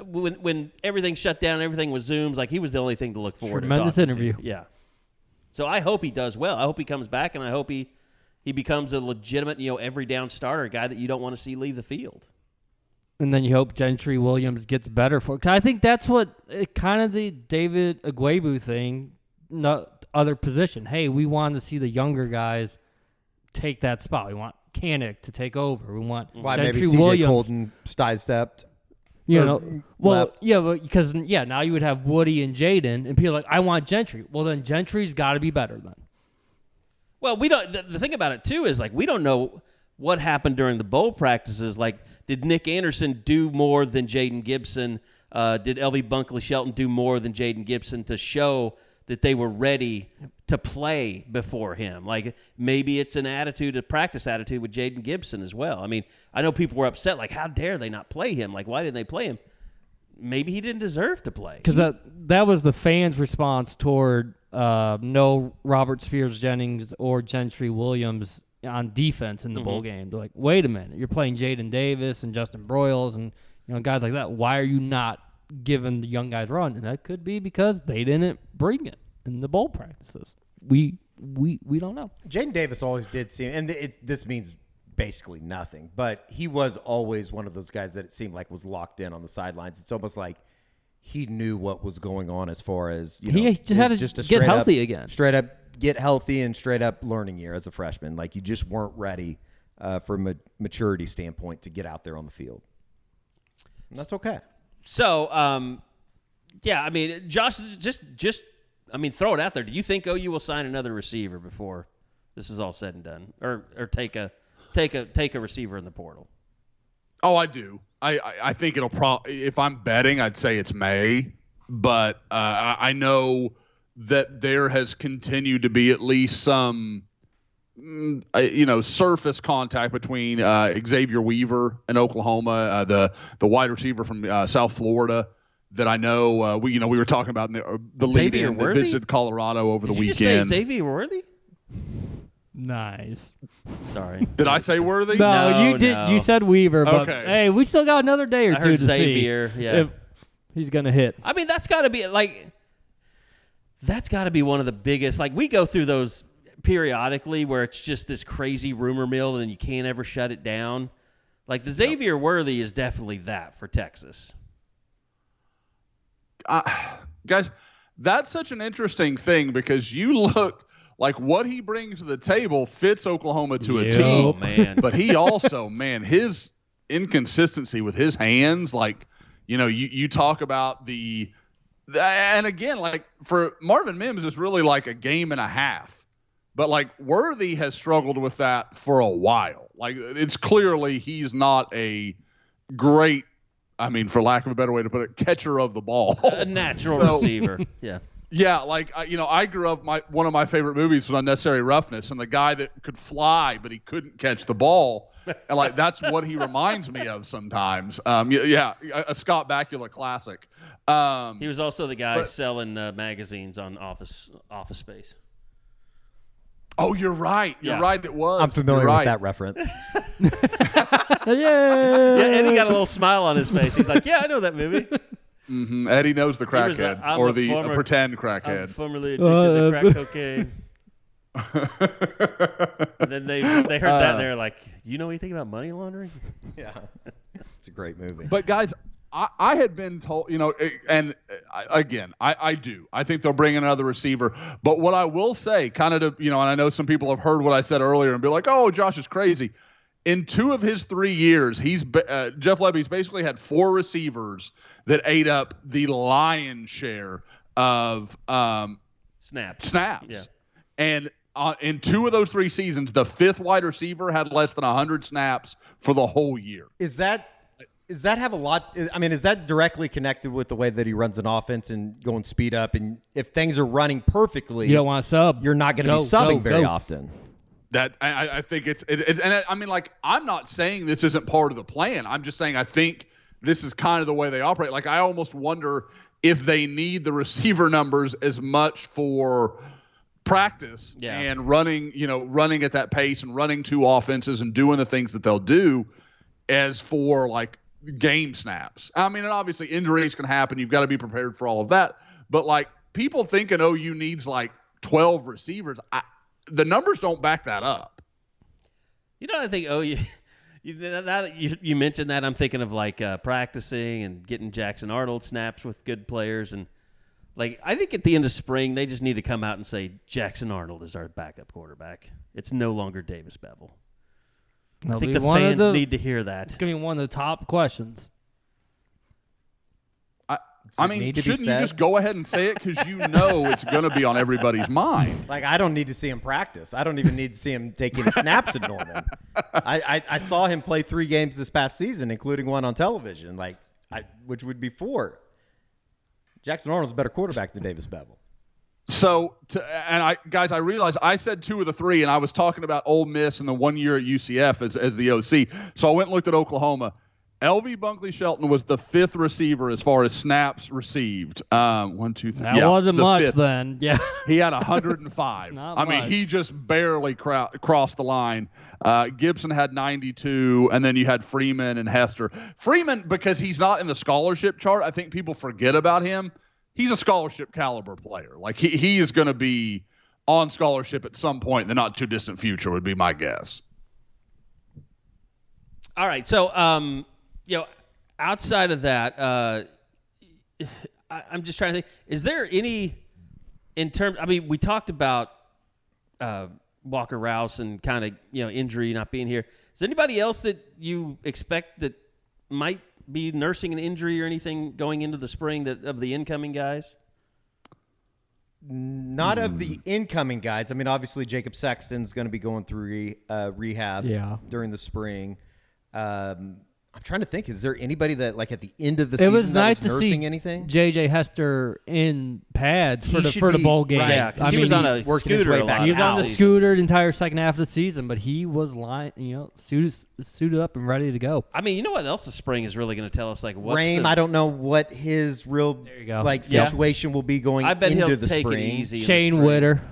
when everything shut down, everything was Zooms. Like, he was the only thing to look forward to. Tremendous interview. Yeah. So I hope he does well. I hope he comes back, and I hope he becomes a legitimate, every down starter, a guy that you don't want to see leave the field. And then you hope Gentry Williams gets better for it. 'Cause I think that's what kind of the David Agwebu thing, not other position. Hey, we want to see the younger guys take that spot. We want Kanik to take over. We want Gentry maybe Williams. CJ Colton sidestepped. Because now you would have Woody and Jaden, and people are like, I want Gentry. Well, then Gentry's got to be better then. Well, we don't. The thing about it too is, like, we don't know what happened during the bowl practices. Like, did Nick Anderson do more than Jaden Gibson? Did L.V. Bunkley Shelton do more than Jaden Gibson to show that they were ready to play before him? Like, maybe it's a practice attitude with Jaden Gibson as well. I mean, I know people were upset, like, how dare they not play him? Like, why didn't they play him? Maybe he didn't deserve to play. Because that was the fans' response toward no Robert Spears-Jennings or Gentry Williams on defense in the bowl game. They're like, wait a minute, you're playing Jaden Davis and Justin Broyles and guys like that. Why are you not giving the young guys run? And that could be because they didn't bring it in the bowl practices. We don't know. Jaden Davis always did seem, and this means basically nothing, but he was always one of those guys that it seemed like was locked in on the sidelines. It's almost like he knew what was going on as far as, he just had to get healthy again. Straight up get healthy and straight up learning year as a freshman. Like, you just weren't ready from a maturity standpoint to get out there on the field. And that's okay. So, I mean, Josh, just throw it out there. Do you think OU will sign another receiver before this is all said and done, or take a receiver in the portal? Oh, I do. I think it'll probably. If I'm betting, I'd say it's May, but I know that there has continued to be at least some, surface contact between Xavier Weaver in Oklahoma, the wide receiver from South Florida. That I know we were talking about in the lead in that visited Colorado over the weekend. Did you just say Xavier Worthy? Nice. Sorry. Did I say Worthy? No, you did. No. You said Weaver, but hey, we still got another day or two to Xavier, see if he's gonna hit. I mean, that's got to be one of the biggest. Like, we go through those periodically where it's just this crazy rumor mill and you can't ever shut it down. Like, the Xavier Worthy is definitely that for Texas. Guys, that's such an interesting thing because you look like what he brings to the table fits Oklahoma to a team. Oh, man. But he also, his inconsistency with his hands, like, you talk about the And again, like for Marvin Mims, it's really like a game and a half. But like Worthy has struggled with that for a while. Like it's clearly he's not a great, I mean, for lack of a better way to put it, catcher of the ball. A natural receiver. Yeah. Yeah, like I grew up. One of my favorite movies was Unnecessary Roughness, and the guy that could fly but he couldn't catch the ball, and like that's what he reminds me of sometimes. Yeah, a Scott Bakula classic. He was also the guy selling magazines on Office Space. Oh, you're right. You're right. It was. I'm familiar with that reference. Yeah, and he got a little smile on his face. He's like, "Yeah, I know that movie." Mm-hmm. Eddie knows the crackhead or the pretend crackhead. I'm formerly addicted to crack cocaine. And then they heard that and they're like, "Do you know anything about money laundering?" Yeah, it's a great movie. But guys, I had been told, and again, I do. I think they'll bring in another receiver. But what I will say, kind of, and I know some people have heard what I said earlier and be like, "Oh, Josh is crazy." In 2 of his 3 years, Jeff Lebby's basically had 4 receivers that ate up the lion's share of snaps. Yeah. And in 2 of those 3 seasons, the 5th wide receiver had less than 100 snaps for the whole year. Does that have a lot? I mean, is that directly connected with the way that he runs an offense and going speed up? And if things are running perfectly, you don't want to sub. You're not going to be subbing very often. That I think it's and I mean, like, I'm not saying this isn't part of the plan. I'm just saying I think this is kind of the way they operate. Like, I almost wonder if they need the receiver numbers as much for practice and running at that pace and running 2 offenses and doing the things that they'll do as for like game snaps. I mean, and obviously injuries can happen. You've got to be prepared for all of that. But like people thinking OU needs like 12 receivers, the numbers don't back that up. I think now that you mentioned that, I'm thinking of like practicing and getting Jackson Arnold snaps with good players. And like, I think at the end of spring, they just need to come out and say, Jackson Arnold is our backup quarterback. It's no longer Davis Bevel. I think the fans need to hear that. It's going to be one of the top questions. I mean, shouldn't you just go ahead and say it because it's going to be on everybody's mind? Like, I don't need to see him practice. I don't even need to see him take any snaps at Norman. I saw him play 3 games this past season, including one on television, which would be 4. Jackson Arnold's a better quarterback than Davis Bevel. So, I realized I said 2 of the 3, and I was talking about Ole Miss and the 1 year at UCF as the OC. So I went and looked at Oklahoma. LV Bunkley Shelton was the 5th receiver as far as snaps received. 1, 2, 3. That wasn't much 5th. Then. Yeah, he had 105. I mean, he just barely crossed the line. Gibson had 92, and then you had Freeman and Hester. Freeman, because he's not in the scholarship chart, I think people forget about him. He's a scholarship caliber player. Like he is going to be on scholarship at some point in the not too distant future, would be my guess. All right, so outside of that, I'm just trying to think. Is there any, in terms? I mean, we talked about Walter Rouse and kind of injury not being here. Is there anybody else that you expect that might be nursing an injury or anything going into the spring of the incoming guys? Not of the incoming guys. I mean, obviously Jacob Sexton's going to be going through rehab during the spring. I'm trying to think. Is there anybody that, like, at the end of the season, was nice was to see anything? J.J. Hester in pads for the bowl game. Right. Yeah, because he was on a scooter a lot. He was on the scooter the entire second half of the season, but he was suited up and ready to go. I mean, you know what else the spring is really going to tell us? Like, what's I don't know what his real situation will be going into the spring. I bet he'll take it easy. Shane Witter,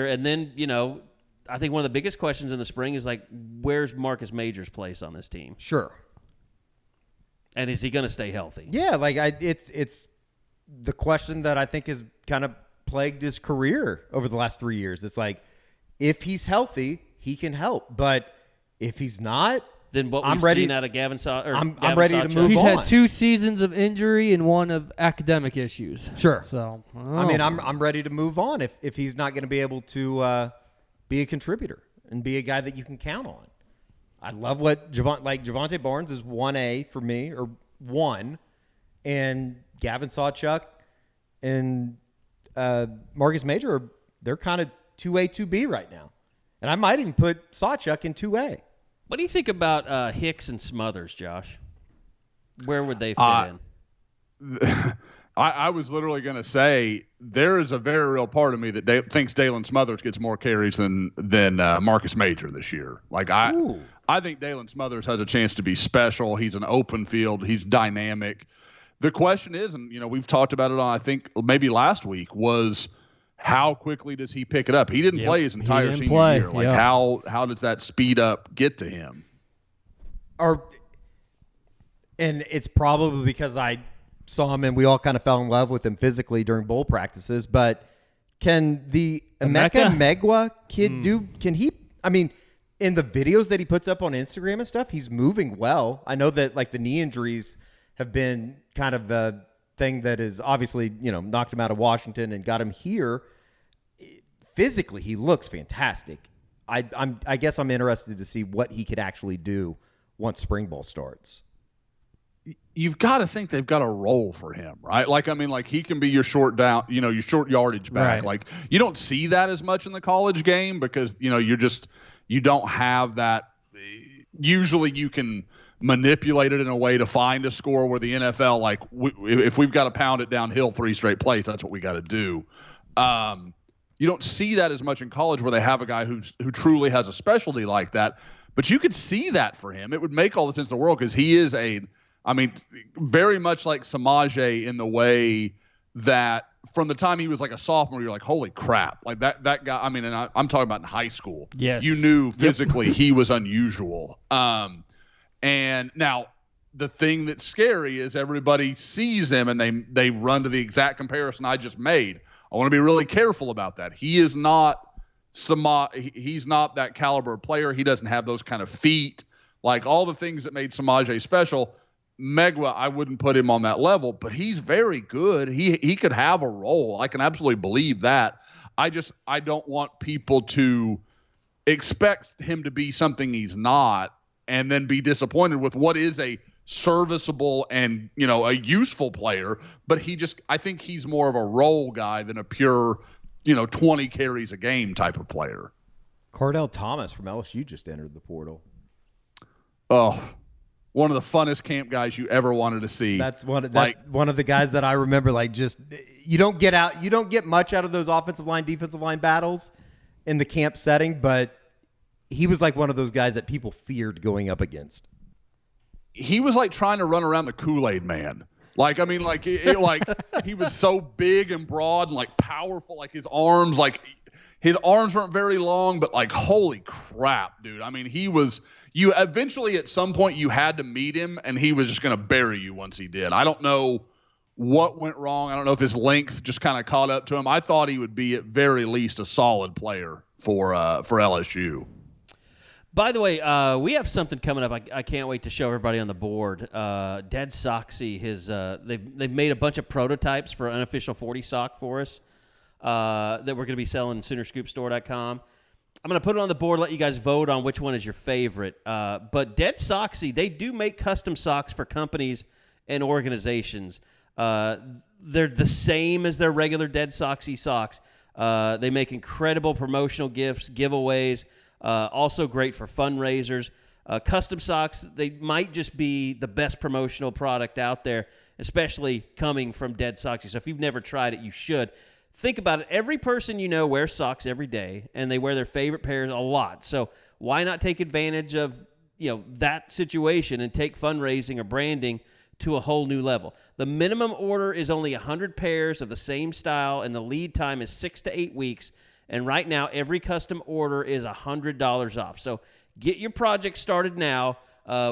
and then I think one of the biggest questions in the spring is, like, where's Marcus Major's place on this team? Sure. And is he going to stay healthy? Yeah, it's the question that I think has kind of plagued his career over the last 3 years. It's like, if he's healthy, he can help. But if he's not, then what we've seen out of Gavin I'm ready to move on. He's had 2 seasons of injury and 1 of academic issues. Sure. So, I mean, I'm ready to move on if he's not going to be able to be a contributor and be a guy that you can count on. I love what Javonte Barnes is 1A for me, or 1, and Gavin Sawchuk and Marcus Major, they're kind of 2A, 2B right now. And I might even put Sawchuk in 2A. What do you think about Hicks and Smothers, Josh? Where would they fit in? I was literally going to say there is a very real part of me that thinks Dalen Smothers gets more carries than Marcus Major this year. Like I think Dalen Smothers has a chance to be special. He's an open field. He's dynamic. The question is, and we've talked about it on I think maybe last week, was how quickly does he pick it up? He didn't play his entire senior year. Like how does that speed up get to him? And it's probably because I saw him and we all kind of fell in love with him physically during bowl practices. But can the Emeka Megwa kid can he, I mean, in the videos that he puts up on Instagram and stuff, he's moving well. I know that like the knee injuries have been kind of a thing that is obviously, knocked him out of Washington and got him here. Physically, he looks fantastic. I guess I'm interested to see what he could actually do once spring ball starts. You've got to think they've got a role for him, right? Like, I mean, like he can be your short down, your short yardage back. Right. Like you don't see that as much in the college game because, you don't have that. Usually you can manipulate it in a way to find a score where the NFL, like if we've got to pound it downhill 3 straight plays, that's what we got to do. You don't see that as much in college where they have a guy who truly has a specialty like that, but you could see that for him. It would make all the sense in the world because he is very much like Samaje in the way that from the time he was like a sophomore, you're like, holy crap. Like that guy, I mean, and I'm talking about in high school. Yes. You knew physically he was unusual. And now the thing that's scary is everybody sees him and they run to the exact comparison I just made. I want to be really careful about that. He is not he's not that caliber of player. He doesn't have those kind of feet. Like all the things that made Samaje special, Megwa, I wouldn't put him on that level, but he's very good. He could have a role. I can absolutely believe that. I don't want people to expect him to be something he's not and then be disappointed with what is a serviceable and, a useful player. But I think he's more of a role guy than a pure, 20 carries a game type of player. Cardell Thomas from LSU just entered the portal. Oh, one of the funnest camp guys you ever wanted to see. That's one of the guys that I remember. Like, just you don't get much out of those offensive line, defensive line battles in the camp setting, but he was like one of those guys that people feared going up against. He was like trying to run around the Kool-Aid man. Like, I mean, like he was so big and broad and like powerful. Like his arms weren't very long, but like, holy crap, dude. I mean, you eventually at some point you had to meet him and he was just going to bury you once he did. I don't know what went wrong. I don't know if his length just kind of caught up to him. I thought he would be at very least a solid player for LSU. By the way, we have something coming up. I can't wait to show everybody on the board. Dead Soxy, they've made a bunch of prototypes for Unofficial 40 sock for us that we're going to be selling at Soonerscoopstore.com. I'm going to put it on the board, let you guys vote on which one is your favorite. But Dead Soxy, they do make custom socks for companies and organizations. They're the same as their regular Dead Soxy socks. They make incredible promotional gifts, giveaways, also great for fundraisers. Custom socks, they might just be the best promotional product out there, especially coming from Dead Soxy. So if you've never tried it, you should. Think about it. Every person wears socks every day, and they wear their favorite pairs a lot. So why not take advantage of that situation and take fundraising or branding to a whole new level? The minimum order is only 100 pairs of the same style, and the lead time is 6 to 8 weeks. And right now, every custom order is $100 off. So get your project started now.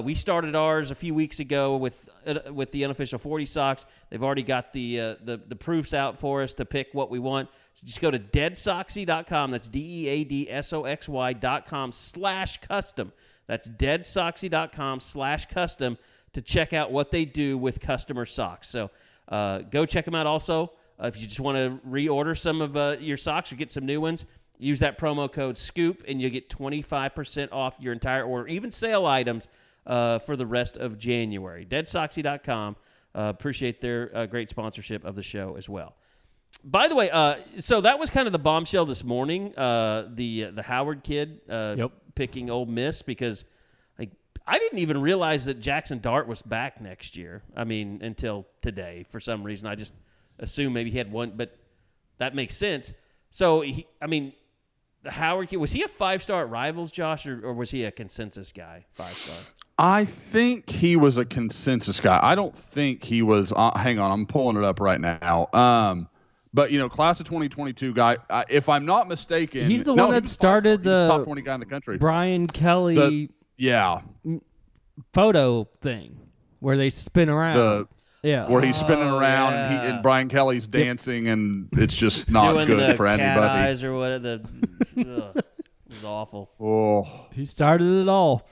We started ours a few weeks ago with the Unofficial 40 socks. They've already got the proofs out for us to pick what we want. So just go to deadsoxy.com. That's deadsoxy.com/custom. That's deadsoxy.com/custom to check out what they do with customer socks. So go check them out also. If you just want to reorder some of your socks or get some new ones, use that promo code SCOOP, and you'll get 25% off your entire order, even sale items for the rest of January. Deadsoxy.com. Appreciate their great sponsorship of the show as well. By the way, so that was kind of the bombshell this morning. The Howard kid picking Ole Miss because I didn't even realize that Jackson Dart was back next year. I mean, until today for some reason. I just assumed maybe he had one, but that makes sense. So the Howard kid, was he a 5-star at Rivals, Josh, or was he a consensus guy, 5-star? I think he was a consensus guy. I don't think he was. Hang on, I'm pulling it up right now. But class of 2022 guy. If I'm not mistaken, he's the one that started the top 20 guy in the country. Brian Kelly, photo thing where they spin around. Where he's spinning around and Brian Kelly's dancing, and it's just not doing good the for cat anybody. Eyes or what? It was awful. Oh, he started it all.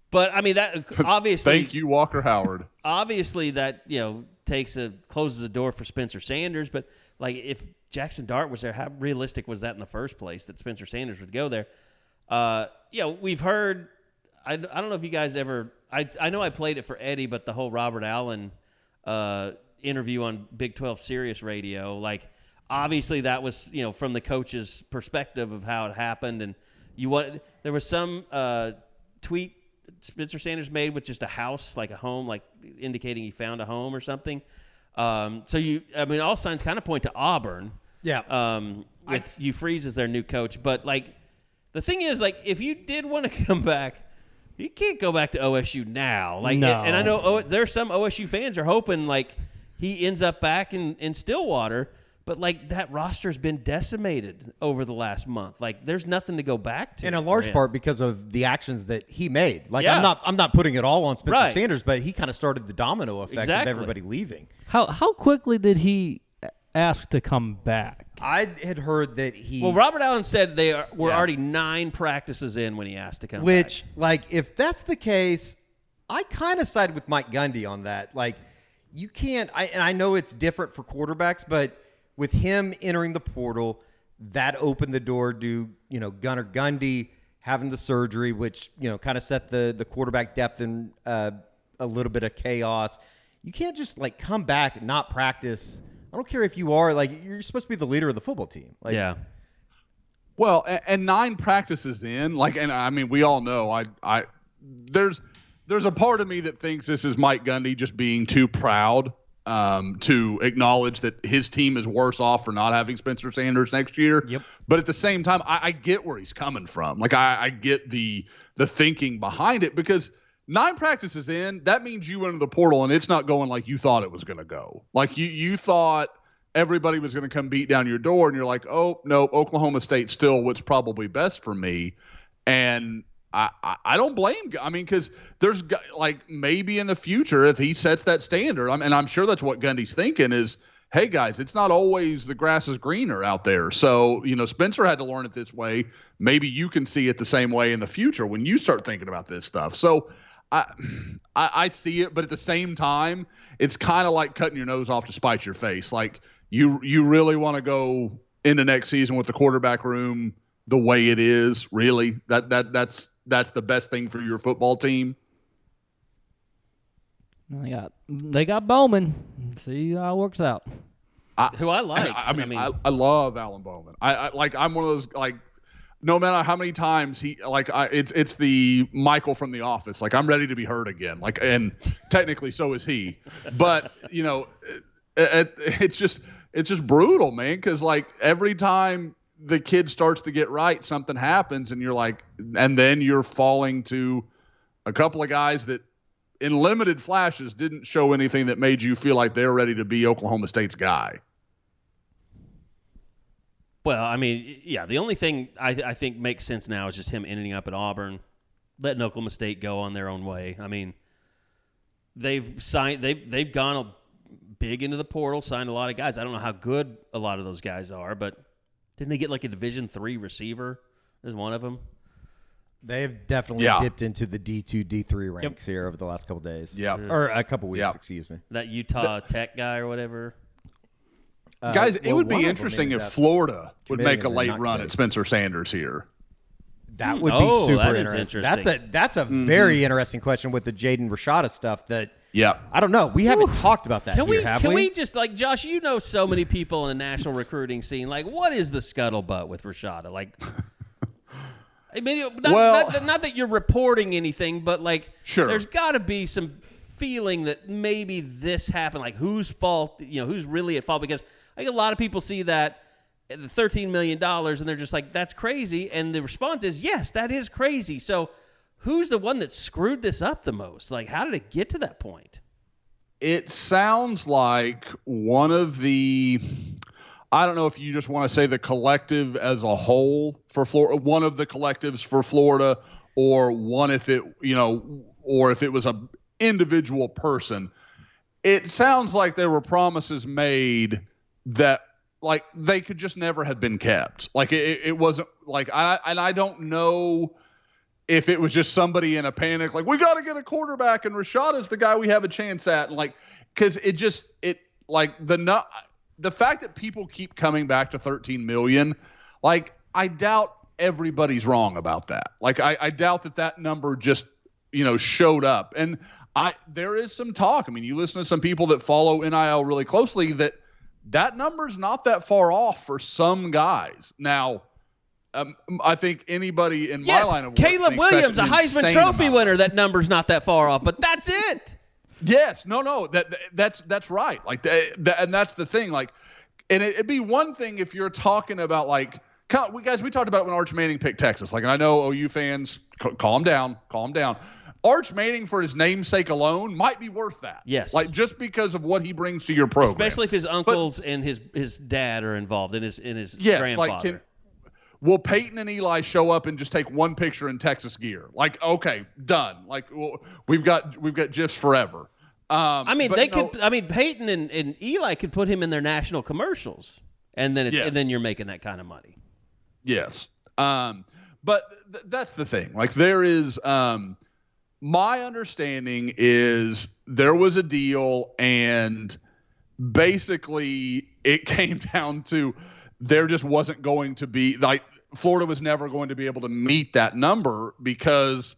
But I mean that obviously. Thank you, Walker Howard. Obviously, that closes the door for Spencer Sanders. But if Jackson Dart was there, how realistic was that in the first place that Spencer Sanders would go there? We've heard. I don't know if you guys ever. I know I played it for Eddie, but the whole Robert Allen interview on Big 12 Sirius Radio, obviously that was from the coach's perspective of how it happened, and there was some tweet Spencer Sanders made with just a house, like a home, indicating he found a home or something. All signs kind of point to Auburn. Yeah. With Hugh Freeze as their new coach, but the thing is, if you did want to come back. You can't go back to OSU now. No. And I know there's some OSU fans are hoping he ends up back in Stillwater, but that roster's been decimated over the last month. There's nothing to go back to. In a large part because of the actions that he made. I'm not putting it all on Spencer Sanders, but he kind of started the domino effect of everybody leaving. How quickly did he ask to come back? I had heard that he... Well, Robert Allen said they were already 9 practices in when he asked to come back. Which, if that's the case, I kind of side with Mike Gundy on that. You can't... and I know it's different for quarterbacks, but with him entering the portal, that opened the door to, Gunnar Gundy having the surgery, which, kind of set the quarterback depth in a little bit of chaos. You can't just, come back and not practice... I don't care if you are you're supposed to be the leader of the football team. Well, and 9 practices in, and I mean, we all know there's a part of me that thinks this is Mike Gundy just being too proud to acknowledge that his team is worse off for not having Spencer Sanders next year. Yep. But at the same time, I get where he's coming from. I get the thinking behind it, because 9 practices in, that means you went into the portal and it's not going like you thought it was going to go. You thought everybody was going to come beat down your door, and you're like, oh, no, Oklahoma State's still what's probably best for me. And I don't blame – because there's maybe in the future if he sets that standard, and I'm sure that's what Gundy's thinking is, hey, guys, it's not always the grass is greener out there. So, Spencer had to learn it this way. Maybe you can see it the same way in the future when you start thinking about this stuff. So – I see it, but at the same time, it's kind of like cutting your nose off to spite your face. You really want to go into next season with the quarterback room the way it is. Really, that's the best thing for your football team. They got Bowman. See how it works out. Who I like. I love Alan Bowman. I'm one of those no matter how many times it's the Michael from The Office. I'm ready to be hurt again. And technically so is he. But it's just brutal, man. Because every time the kid starts to get right, something happens, and you're and then you're falling to a couple of guys that, in limited flashes, didn't show anything that made you feel like they're ready to be Oklahoma State's guy. Well, the only thing I think makes sense now is just him ending up at Auburn, letting Oklahoma State go on their own way. They've gone big into the portal, signed a lot of guys. I don't know how good a lot of those guys are, but didn't they get a Division III receiver as one of them? They've definitely dipped into the D2, D3 ranks here over the last couple of days. Yeah. Or a couple weeks, excuse me. That Utah Tech guy or whatever. Guys, it would be interesting if Florida would make a late run at Spencer Sanders here. That would be super that is interesting. That's a very interesting question with the Jaden Rashada stuff that I don't know. We haven't talked about that have we? Can we just, like, Josh, you know so many people in the national recruiting scene. Like, what is the scuttlebutt with Rashada? Like, I mean, not that you're reporting anything, but, like, there's got to be some feeling that maybe this happened. Like, whose fault, who's really at fault? Because I think a lot of people see that, the $13 million, and they're just like, that's crazy. And the response is, yes, that is crazy. So who's the one that screwed this up the most? Like, how did it get to that point? It sounds like one of the, I don't know if you just want to say the collective as a whole for Florida, one of the collectives for Florida, or one if it, or if it was a individual person. It sounds like there were promises made that, like, they could just never have been kept. Like, it wasn't like, I don't know if it was just somebody in a panic, like, we got to get a quarterback and Rashada's the guy we have a chance at. And, like, cause the fact that people keep coming back to 13 million, like, I doubt everybody's wrong about that. Like, I doubt that number just, showed up. And there is some talk. I mean, you listen to some people that follow NIL really closely that number's not that far off for some guys. Now, I think anybody in my line of work Caleb Williams, a Heisman Trophy winner, that number's not that far off, but that's it. Yes, no, that's right. Like, and that's the thing. Like, and it'd be one thing if you're talking about, like, we talked about it when Arch Manning picked Texas. Like, and I know OU fans, calm down. Arch Manning, for his namesake alone, might be worth that. Yes. Like, just because of what he brings to your program. Especially if his uncles and his dad are involved in his grandfather. Like, will Peyton and Eli show up and just take one picture in Texas gear? Like, okay, done. Like, we've got GIFs forever. Peyton and Eli could put him in their national commercials, and then you're making that kind of money. Yes. But that's the thing. Like, there is, my understanding is there was a deal, and basically it came down to there just wasn't going to be, like, Florida was never going to be able to meet that number because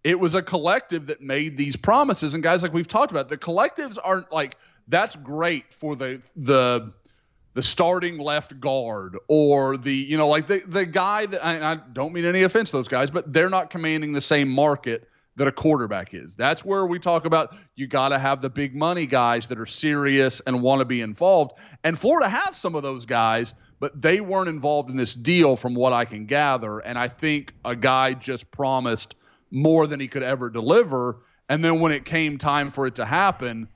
it was a collective that made these promises. And guys, like we've talked about, the collectives aren't like, that's great for the starting left guard or the, like the guy that, I don't mean any offense to those guys, but they're not commanding the same market that a quarterback is. That's where we talk about you got to have the big money guys that are serious and want to be involved. And Florida has some of those guys, but they weren't involved in this deal from what I can gather. And I think a guy just promised more than he could ever deliver. And then when it came time for it to happen,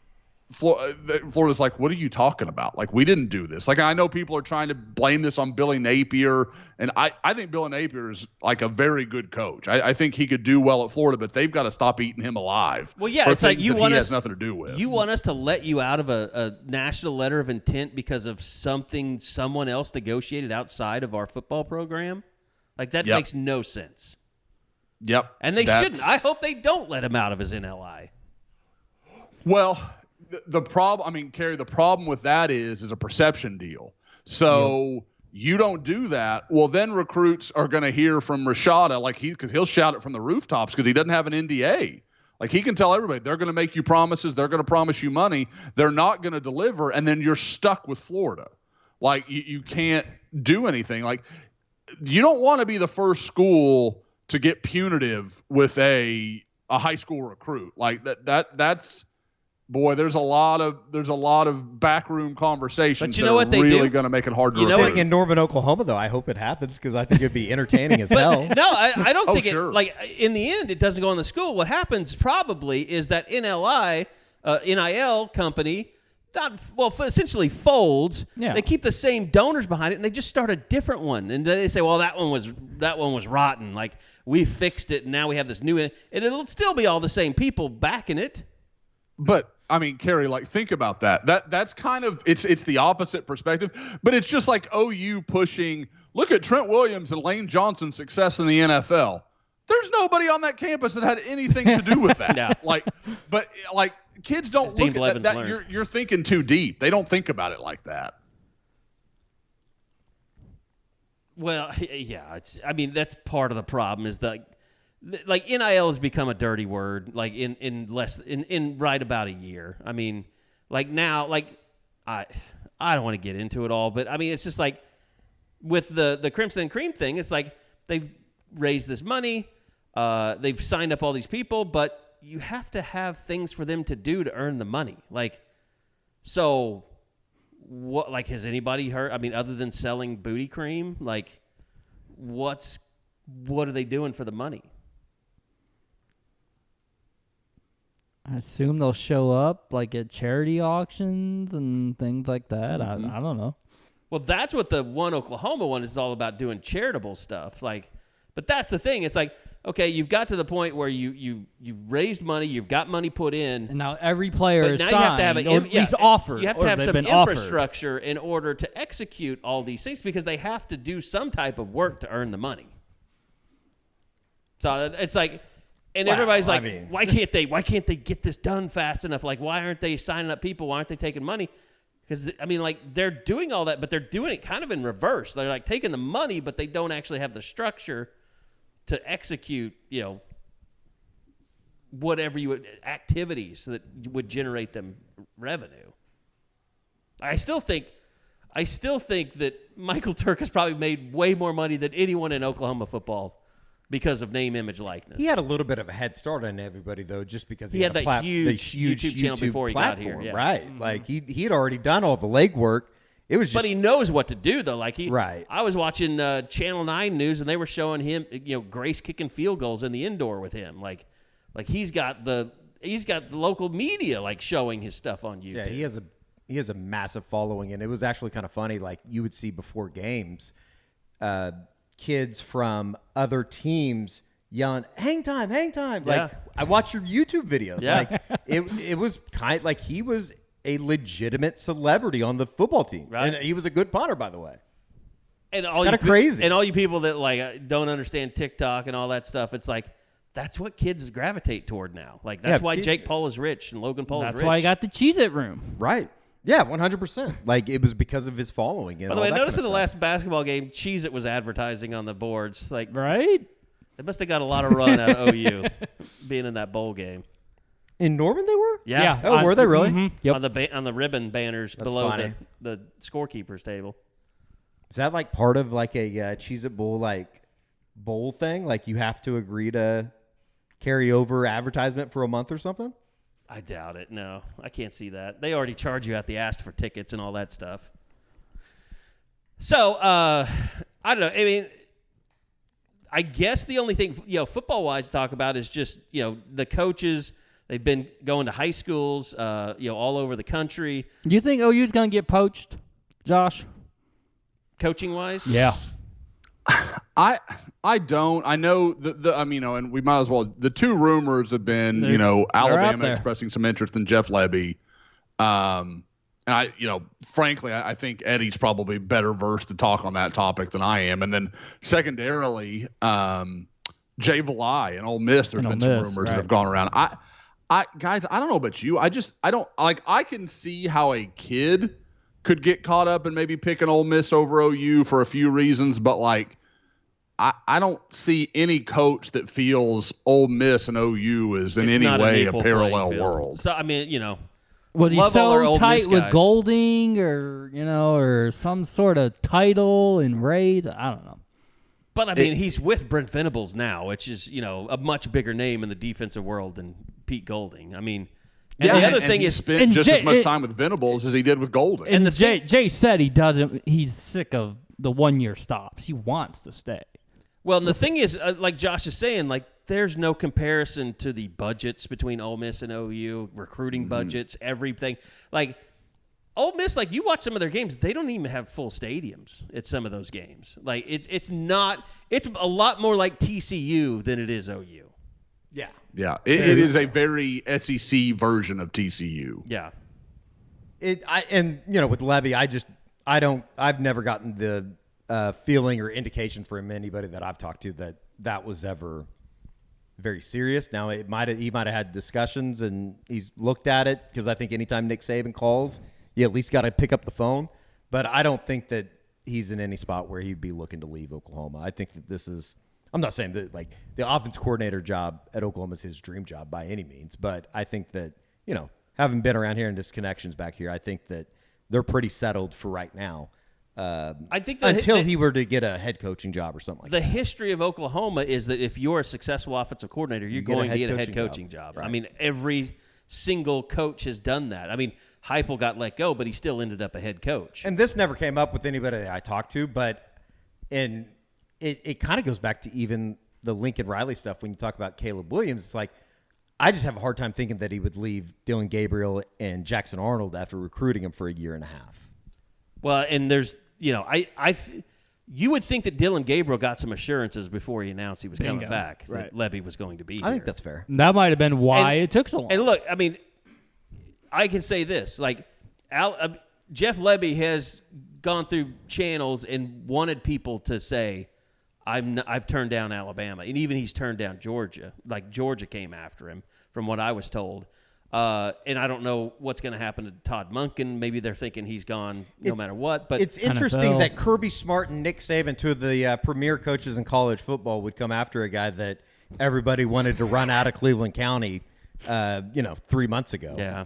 Florida's like, what are you talking about? Like, we didn't do this. Like, I know people are trying to blame this on Billy Napier, and I think Billy Napier is like a very good coach. I think he could do well at Florida, but they've got to stop eating him alive. Well, yeah, it's like he has nothing to do with. You want us to let you out of a national letter of intent because of something someone else negotiated outside of our football program? Like, that makes no sense. Yep. And they shouldn't. I hope they don't let him out of his NLI. Well, the problem, I mean, Carey, the problem with that is a perception deal. So you don't do that. Well, then recruits are going to hear from Rashada, like because he'll shout it from the rooftops because he doesn't have an NDA. Like, he can tell everybody they're going to make you promises. They're going to promise you money. They're not going to deliver. And then you're stuck with Florida. Like, you can't do anything. Like, you don't want to be the first school to get punitive with a high school recruit. Like that's, boy, there's a lot of backroom conversations. But you know what they really do? Going to make it hard to. Sitting in Norman, Oklahoma, though, I hope it happens because I think it'd be entertaining as hell. No, I don't think sure. it. Like, in the end, it doesn't go in the school. What happens probably is that NIL company, essentially folds. Yeah. They keep the same donors behind it, and they just start a different one. And then they say, well, that one was rotten. Like, we fixed it, and now we have this new. And it'll still be all the same people backing it. But I mean, Carey, like, think about that. That's kind of it's the opposite perspective. But it's just like OU pushing. Look at Trent Williams and Lane Johnson's success in the NFL. There's nobody on that campus that had anything to do with that. No. But kids don't look at that. You're thinking too deep. They don't think about it like that. Well, yeah, that's part of the problem is that like NIL has become a dirty word like in right about a year. I mean, like now, like I don't want to get into it all, but I mean, it's just like with the Crimson and Cream thing, it's like they've raised this money, they've signed up all these people, but you have to have things for them to do to earn the money. Like, so what? Like, has anybody heard? I mean, other than selling booty cream, like, what are they doing for the money? I assume they'll show up like at charity auctions and things like that. Mm-hmm. I don't know. Well, that's what the One Oklahoma one is all about, doing charitable stuff. Like, but that's the thing. It's like, okay, you've got to the point where you've raised money, you've got money put in, and now every player is now signed, you have to have or at least offered. You have to have some infrastructure in order to execute all these things because they have to do some type of work to earn the money. So it's like. And everybody's like, why can't they get this done fast enough? Like, why aren't they signing up people? Why aren't they taking money? Because, I mean, like, they're doing all that, but they're doing it kind of in reverse. They're, like, taking the money, but they don't actually have the structure to execute, whatever activities that would generate them revenue. I still think that Michael Turk has probably made way more money than anyone in Oklahoma football because of name, image, likeness. He had a little bit of a head start on everybody, though, just because he had that huge YouTube channel before he got here. Yeah. Right. Mm-hmm. Like, he had already done all the legwork. It was just, but he knows what to do, though. Like right. I was watching Channel 9 News, and they were showing him, Grace kicking field goals in the indoor with him. Like he's got the local media, like, showing his stuff on YouTube. Yeah, he has a massive following, and it was actually kind of funny. Like, you would see before games, kids from other teams yelling, hang time. Yeah. Like, I watch your YouTube videos. Yeah. Like, it was kind of like he was a legitimate celebrity on the football team. Right. And he was a good punter, by the way. And all kind of crazy. And all you people that, like, don't understand TikTok and all that stuff, it's like, that's what kids gravitate toward now. Like, that's why Jake Paul is rich and Logan Paul is rich. That's why I got the Cheez-It room. Right. Yeah, 100%. Like, it was because of his following. And by the way, I noticed in the stuff. last basketball game, Cheez-It was advertising on the boards. Like, right? They must have got a lot of run out of OU being in that bowl game. In Norman, they were? Yeah. Oh, were they really? Mm-hmm. Yep. On the ribbon banners below the scorekeeper's table. Is that like part of like a Cheez-It Bowl like bowl thing? Like, you have to agree to carry over advertisement for a month or something? I doubt it. No, I can't see that. They already charge you at the ask for tickets and all that stuff. So, I don't know. I mean, I guess the only thing, football-wise to talk about is just, the coaches. They've been going to high schools, all over the country. Do you think OU's going to get poached, Josh? Coaching-wise? Yeah. I don't. I know and we might as well. The two rumors have been, Alabama expressing some interest in Jeff Lebby. And frankly, I think Eddie's probably better versed to talk on that topic than I am. And then secondarily, Jay Valai and Ole Miss, there's been some rumors that have gone around. Guys, I don't know about you. I can see how a kid could get caught up and maybe pick an Ole Miss over OU for a few reasons, but I don't see any coach that feels Ole Miss and OU is in any way a parallel world. So, I mean, was he so tight with Golding or some sort of title and raid? I don't know. But, I mean, he's with Brent Venables now, which is, a much bigger name in the defensive world than Pete Golding. I mean, and the other thing is, spent just as much time with Venables as he did with Golding. And Jay said he's sick of the 1-year stops. He wants to stay. Well, and the thing is, like Josh is saying, like, there's no comparison to the budgets between Ole Miss and OU, recruiting budgets, everything. Like, Ole Miss, like, you watch some of their games, they don't even have full stadiums at some of those games. Like, it's a lot more like TCU than it is OU. Yeah. Yeah. It is a very SEC version of TCU. Yeah. With Lebby, I've never gotten the feeling or indication from anybody that I've talked to that was ever very serious. Now, he might have had discussions and he's looked at it, because I think anytime Nick Saban calls, you at least got to pick up the phone. But I don't think that he's in any spot where he'd be looking to leave Oklahoma. I think that this is. I'm not saying that like the offense coordinator job at Oklahoma is his dream job by any means, but I think that having been around here and just connections back here, I think that they're pretty settled for right now. I think until he were to get a head coaching job or something like that. The history of Oklahoma is that if you're a successful offensive coordinator, you're going to get a head coaching job. Right. I mean, every single coach has done that. I mean, Heupel got let go, but he still ended up a head coach. And this never came up with anybody that I talked to, but it kind of goes back to even the Lincoln Riley stuff when you talk about Caleb Williams. It's like, I just have a hard time thinking that he would leave Dylan Gabriel and Jackson Arnold after recruiting him for a year and a half. Well, and there's, you would think that Dylan Gabriel got some assurances before he announced he was coming back, that Lebby was going to be here. I think that's fair. That might have been why it took so long. And look, I mean, I can say this. Like, Jeff Lebby has gone through channels and wanted people to say, I've turned down Alabama. And even he's turned down Georgia. Like, Georgia came after him, from what I was told. And I don't know what's going to happen to Todd Monken. Maybe they're thinking he's gone no matter what. But it's interesting that Kirby Smart and Nick Saban, two of the premier coaches in college football, would come after a guy that everybody wanted to run out of Cleveland County, 3 months ago. Yeah.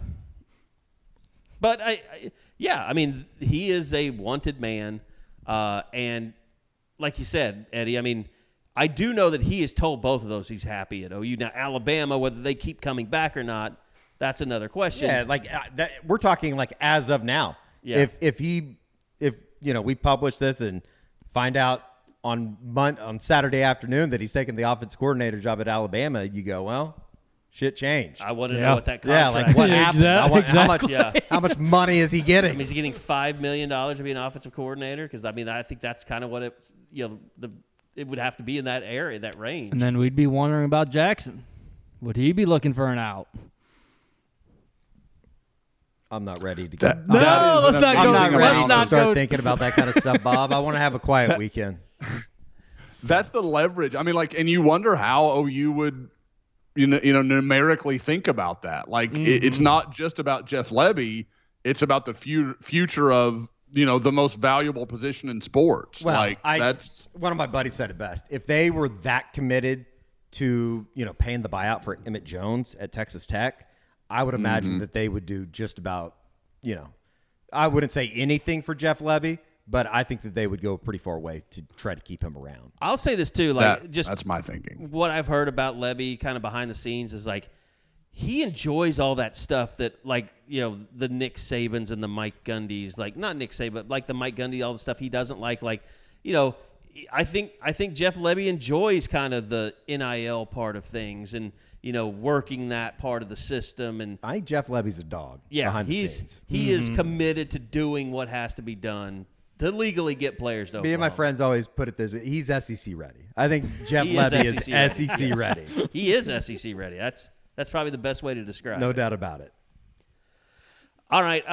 But, I mean, he is a wanted man. And like you said, Eddie, I mean, I do know that he has told both of those he's happy at OU. Now, Alabama, whether they keep coming back or not, that's another question. Yeah, like we're talking like as of now. Yeah. If we publish this and find out on Saturday afternoon that he's taking the offense coordinator job at Alabama, you go, well, shit changed. I want to know what that contract. Yeah, like what happened? Exactly. How much money is he getting? I mean, is he getting $5 million to be an offensive coordinator? Because I mean, I think that's kind of what it would have to be in that area, that range. And then we'd be wondering about Jackson. Would he be looking for an out? I'm not ready to get. Let's not go. I'm not ready Let's to not start go. thinking about that kind of stuff, Bob. I want to have a quiet weekend. That's the leverage. I mean, like, and you wonder how OU would, numerically think about that. Like, it's not just about Jeff Lebby. It's about the future of, the most valuable position in sports. Well, that's one of my buddies said it best. If they were that committed to, paying the buyout for Emmett Jones at Texas Tech, I would imagine that they would do just about, I wouldn't say anything for Jeff Lebby, but I think that they would go a pretty far way to try to keep him around. I'll say this too, that's my thinking. What I've heard about Lebby kind of behind the scenes is like, he enjoys all that stuff that, like, the Nick Sabans and the Mike Gundys, like, not Nick Saban, but like the Mike Gundy, all the stuff he doesn't like, I think Jeff Lebby enjoys kind of the NIL part of things and, working that part of the system. And I think Jeff Lebby's a dog. Yeah, behind the scenes. He is committed to doing what has to be done to legally get players to Oklahoma. Me and my friends always put it this way. He's SEC ready. I think Jeff Lebby is SEC ready. He is SEC ready. That's probably the best way to describe it. No doubt about it. All right,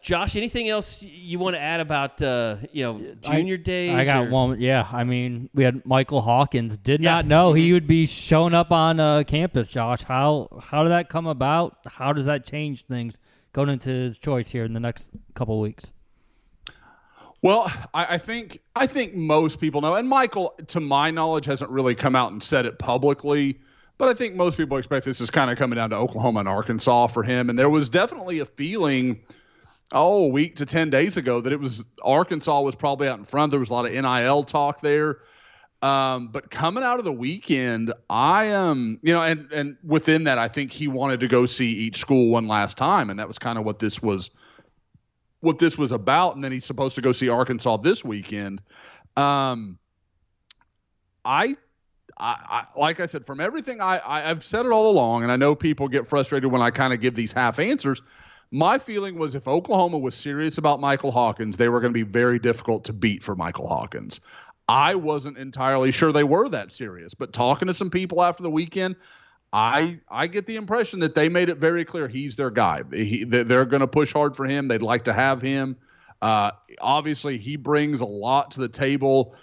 Josh, anything else you want to add about, junior days? I got one. Yeah, I mean, we had Michael Hawkins. Did not know he would be showing up on campus, Josh. How did that come about? How does that change things going into his choice here in the next couple of weeks? Well, I think most people know, and Michael, to my knowledge, hasn't really come out and said it publicly. But I think most people expect this is kind of coming down to Oklahoma and Arkansas for him. And there was definitely a feeling, a week to 10 days ago, that it was Arkansas was probably out in front. There was a lot of NIL talk there. But coming out of the weekend, I am, and within that, I think he wanted to go see each school one last time. And that was kind of what this was about. And then he's supposed to go see Arkansas this weekend. I like I said, from everything I've said it all along, and I know people get frustrated when I kind of give these half answers. My feeling was if Oklahoma was serious about Michael Hawkins, they were going to be very difficult to beat for Michael Hawkins. I wasn't entirely sure they were that serious, but talking to some people after the weekend, I get the impression that they made it very clear he's their guy. They're going to push hard for him. They'd like to have him. Obviously, he brings a lot to the table.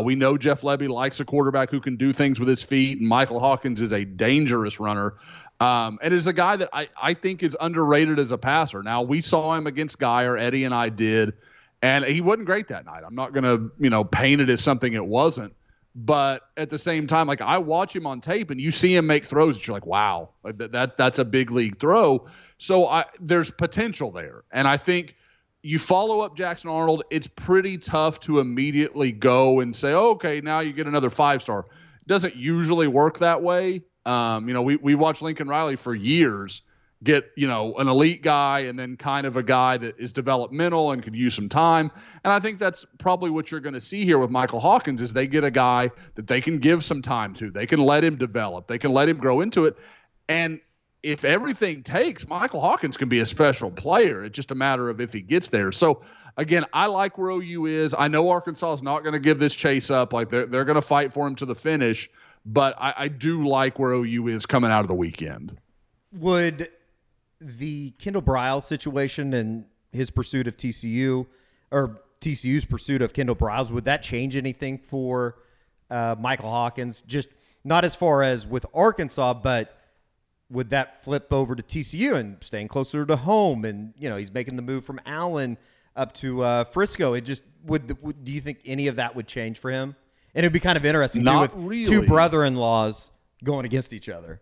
We know Jeff Lebby likes a quarterback who can do things with his feet, and Michael Hawkins is a dangerous runner and is a guy that I think is underrated as a passer. Now, we saw him against Geyer, Eddie and I did, And he wasn't great that night. I'm not going to, paint it as something it wasn't. But at the same time, like I watch him on tape and you see him make throws that you're like, wow, like that's a big league throw. So there's potential there. And I think you follow up Jackson Arnold, it's pretty tough to immediately go and say, okay, now you get another 5-star. It doesn't usually work that way. We watched Lincoln Riley for years get, an elite guy and then kind of a guy that is developmental and could use some time. And I think that's probably what you're going to see here with Michael Hawkins is they get a guy that they can give some time to. They can let him develop. They can let him grow into it. And if everything takes, Michael Hawkins can be a special player. It's just a matter of if he gets there. So, again, I like where OU is. I know Arkansas is not going to give this chase up. Like they're going to fight for him to the finish. But I do like where OU is coming out of the weekend. Would the Kendall Briles situation and his pursuit of TCU, or TCU's pursuit of Kendall Briles, would that change anything for Michael Hawkins? Just not as far as with Arkansas, but would that flip over to TCU and staying closer to home? And, he's making the move from Allen up to Frisco. It just do you think any of that would change for him? And it'd be kind of interesting too, with really. Two brother-in-laws going against each other.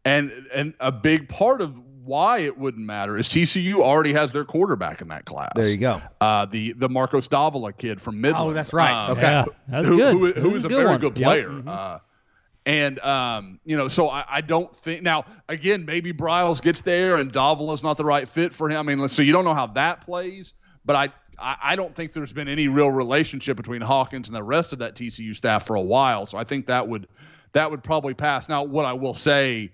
And a big part of why it wouldn't matter is TCU already has their quarterback in that class. There you go. The Marcos Davila kid from Midland. Oh, that's right. Okay. Yeah, that's good. Who is a very good player. Yep. So I don't think now, again, maybe Briles gets there and Davila's not the right fit for him. I mean, so you don't know how that plays, but I don't think there's been any real relationship between Hawkins and the rest of that TCU staff for a while. So I think that would probably pass. Now, what I will say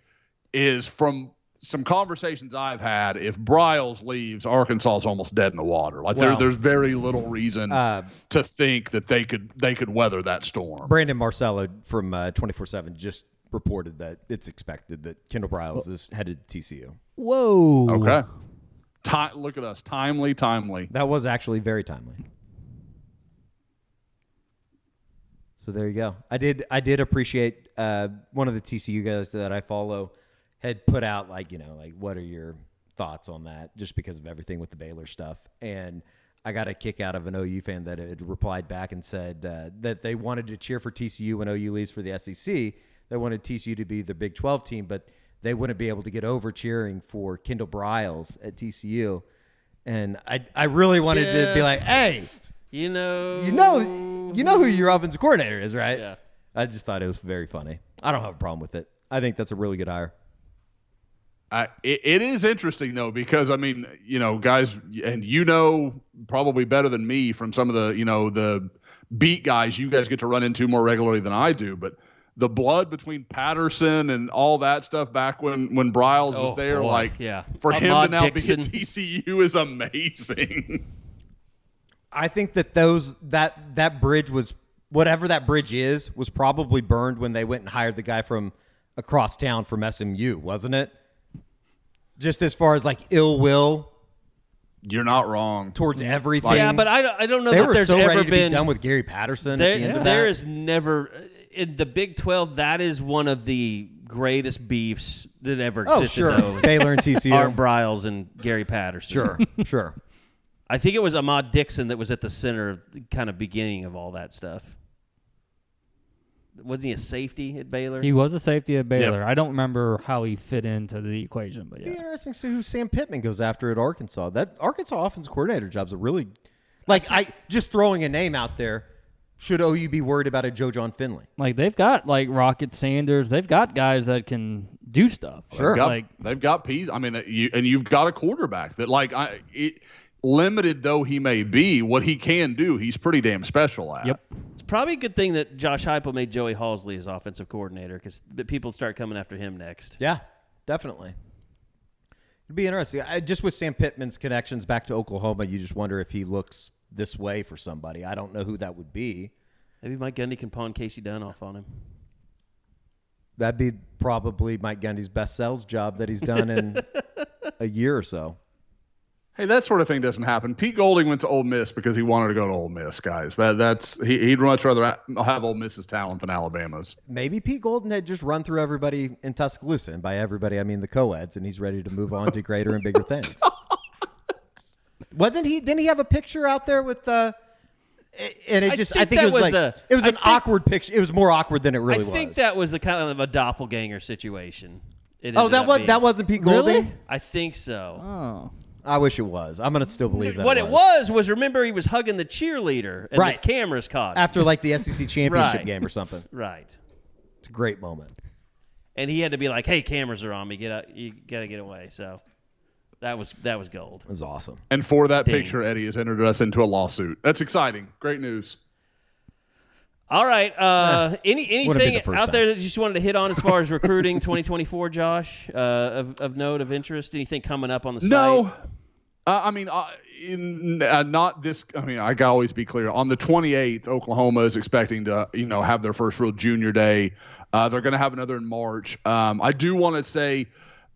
is from some conversations I've had, if Briles leaves, Arkansas is almost dead in the water. Like there's very little reason to think that they could weather that storm. Brandon Marcello from 24/7 just reported that it's expected that Kendall Briles is headed to TCU. Whoa. Okay. Look at us. Timely. That was actually very timely. So there you go. I did appreciate one of the TCU guys that I follow had put out what are your thoughts on that, just because of everything with the Baylor stuff. And I got a kick out of an OU fan that had replied back and said that they wanted to cheer for TCU when OU leaves for the SEC. They wanted TCU to be the Big 12 team, but they wouldn't be able to get over cheering for Kendall Briles at TCU. And I really wanted to be like, hey, you know who your offensive coordinator is, right? Yeah. I just thought it was very funny. I don't have a problem with it. I think that's a really good hire. It is interesting, though, because, I mean, guys, and probably better than me from some of the beat guys you guys get to run into more regularly than I do, but the blood between Patterson and all that stuff back when Briles was there, for him to now Dixon. be at TCU is amazing. I think that that bridge was, whatever that bridge was probably burned when they went and hired the guy from across town from SMU, wasn't it? Just as far as ill will. You're not wrong. Towards everything. Yeah, but I don't know they that were there's so ever ready to been be done with Gary Patterson. At the end of there that. is never in the Big 12. That is one of the greatest beefs that ever existed. Oh, sure. Though, Baylor and TCU. Art Briles and Gary Patterson. Sure. I think it was Ahmad Dixon that was at the center of the kind of beginning of all that stuff. Wasn't he a safety at Baylor? He was a safety at Baylor. Yep. I don't remember how he fit into the equation, but yeah. It'd be interesting to see who Sam Pittman goes after at Arkansas. That Arkansas offensive coordinator job's a really just throwing a name out there. Should OU be worried about a Joe John Finley? They've got Rocket Sanders. They've got guys that can do stuff. Sure. They've got pieces. I mean, you've got a quarterback that limited though he may be, what he can do, he's pretty damn special at. Yep. It's probably a good thing that Josh Heupel made Joey Halsley his offensive coordinator, because people start coming after him next. Yeah, definitely. It'd be interesting. Just with Sam Pittman's connections back to Oklahoma, you just wonder if he looks this way for somebody. I don't know who that would be. Maybe Mike Gundy can pawn Casey Dunn off on him. That'd be probably Mike Gundy's best sales job that he's done in a year or so. Hey, that sort of thing doesn't happen. Pete Golding went to Ole Miss because he wanted to go to Ole Miss, guys. He'd much rather have Ole Miss's talent than Alabama's. Maybe Pete Golden had just run through everybody in Tuscaloosa, and by everybody I mean the co-eds, and he's ready to move on to greater and bigger things. Wasn't he? Didn't he have a picture out there with? And it I just, think I think that it was was like it was an awkward picture. It was more awkward than it really was. I think that was a kind of a doppelganger situation. That wasn't Pete Golding? Really? I think so. Oh. I wish it was. I'm gonna still believe that. What it was remember he was hugging the cheerleader and Right. the cameras caught him. after like the SEC championship Right. game or something. Right. It's a great moment. And he had to be like, "Hey, cameras are on me. Get out. You got to get away." So that was gold. It was awesome. And for that Dang. picture, Eddie has entered us into a lawsuit. That's exciting. Great news. All right. Wouldn't be Anything the first out there time. that you just wanted to hit on as far as recruiting 2024, Josh? Of note, of interest? Anything coming up on the site? No. Not this. I mean, I gotta always be clear. On the 28th, Oklahoma is expecting to, have their first real junior day. They're going to have another in March. I do want to say,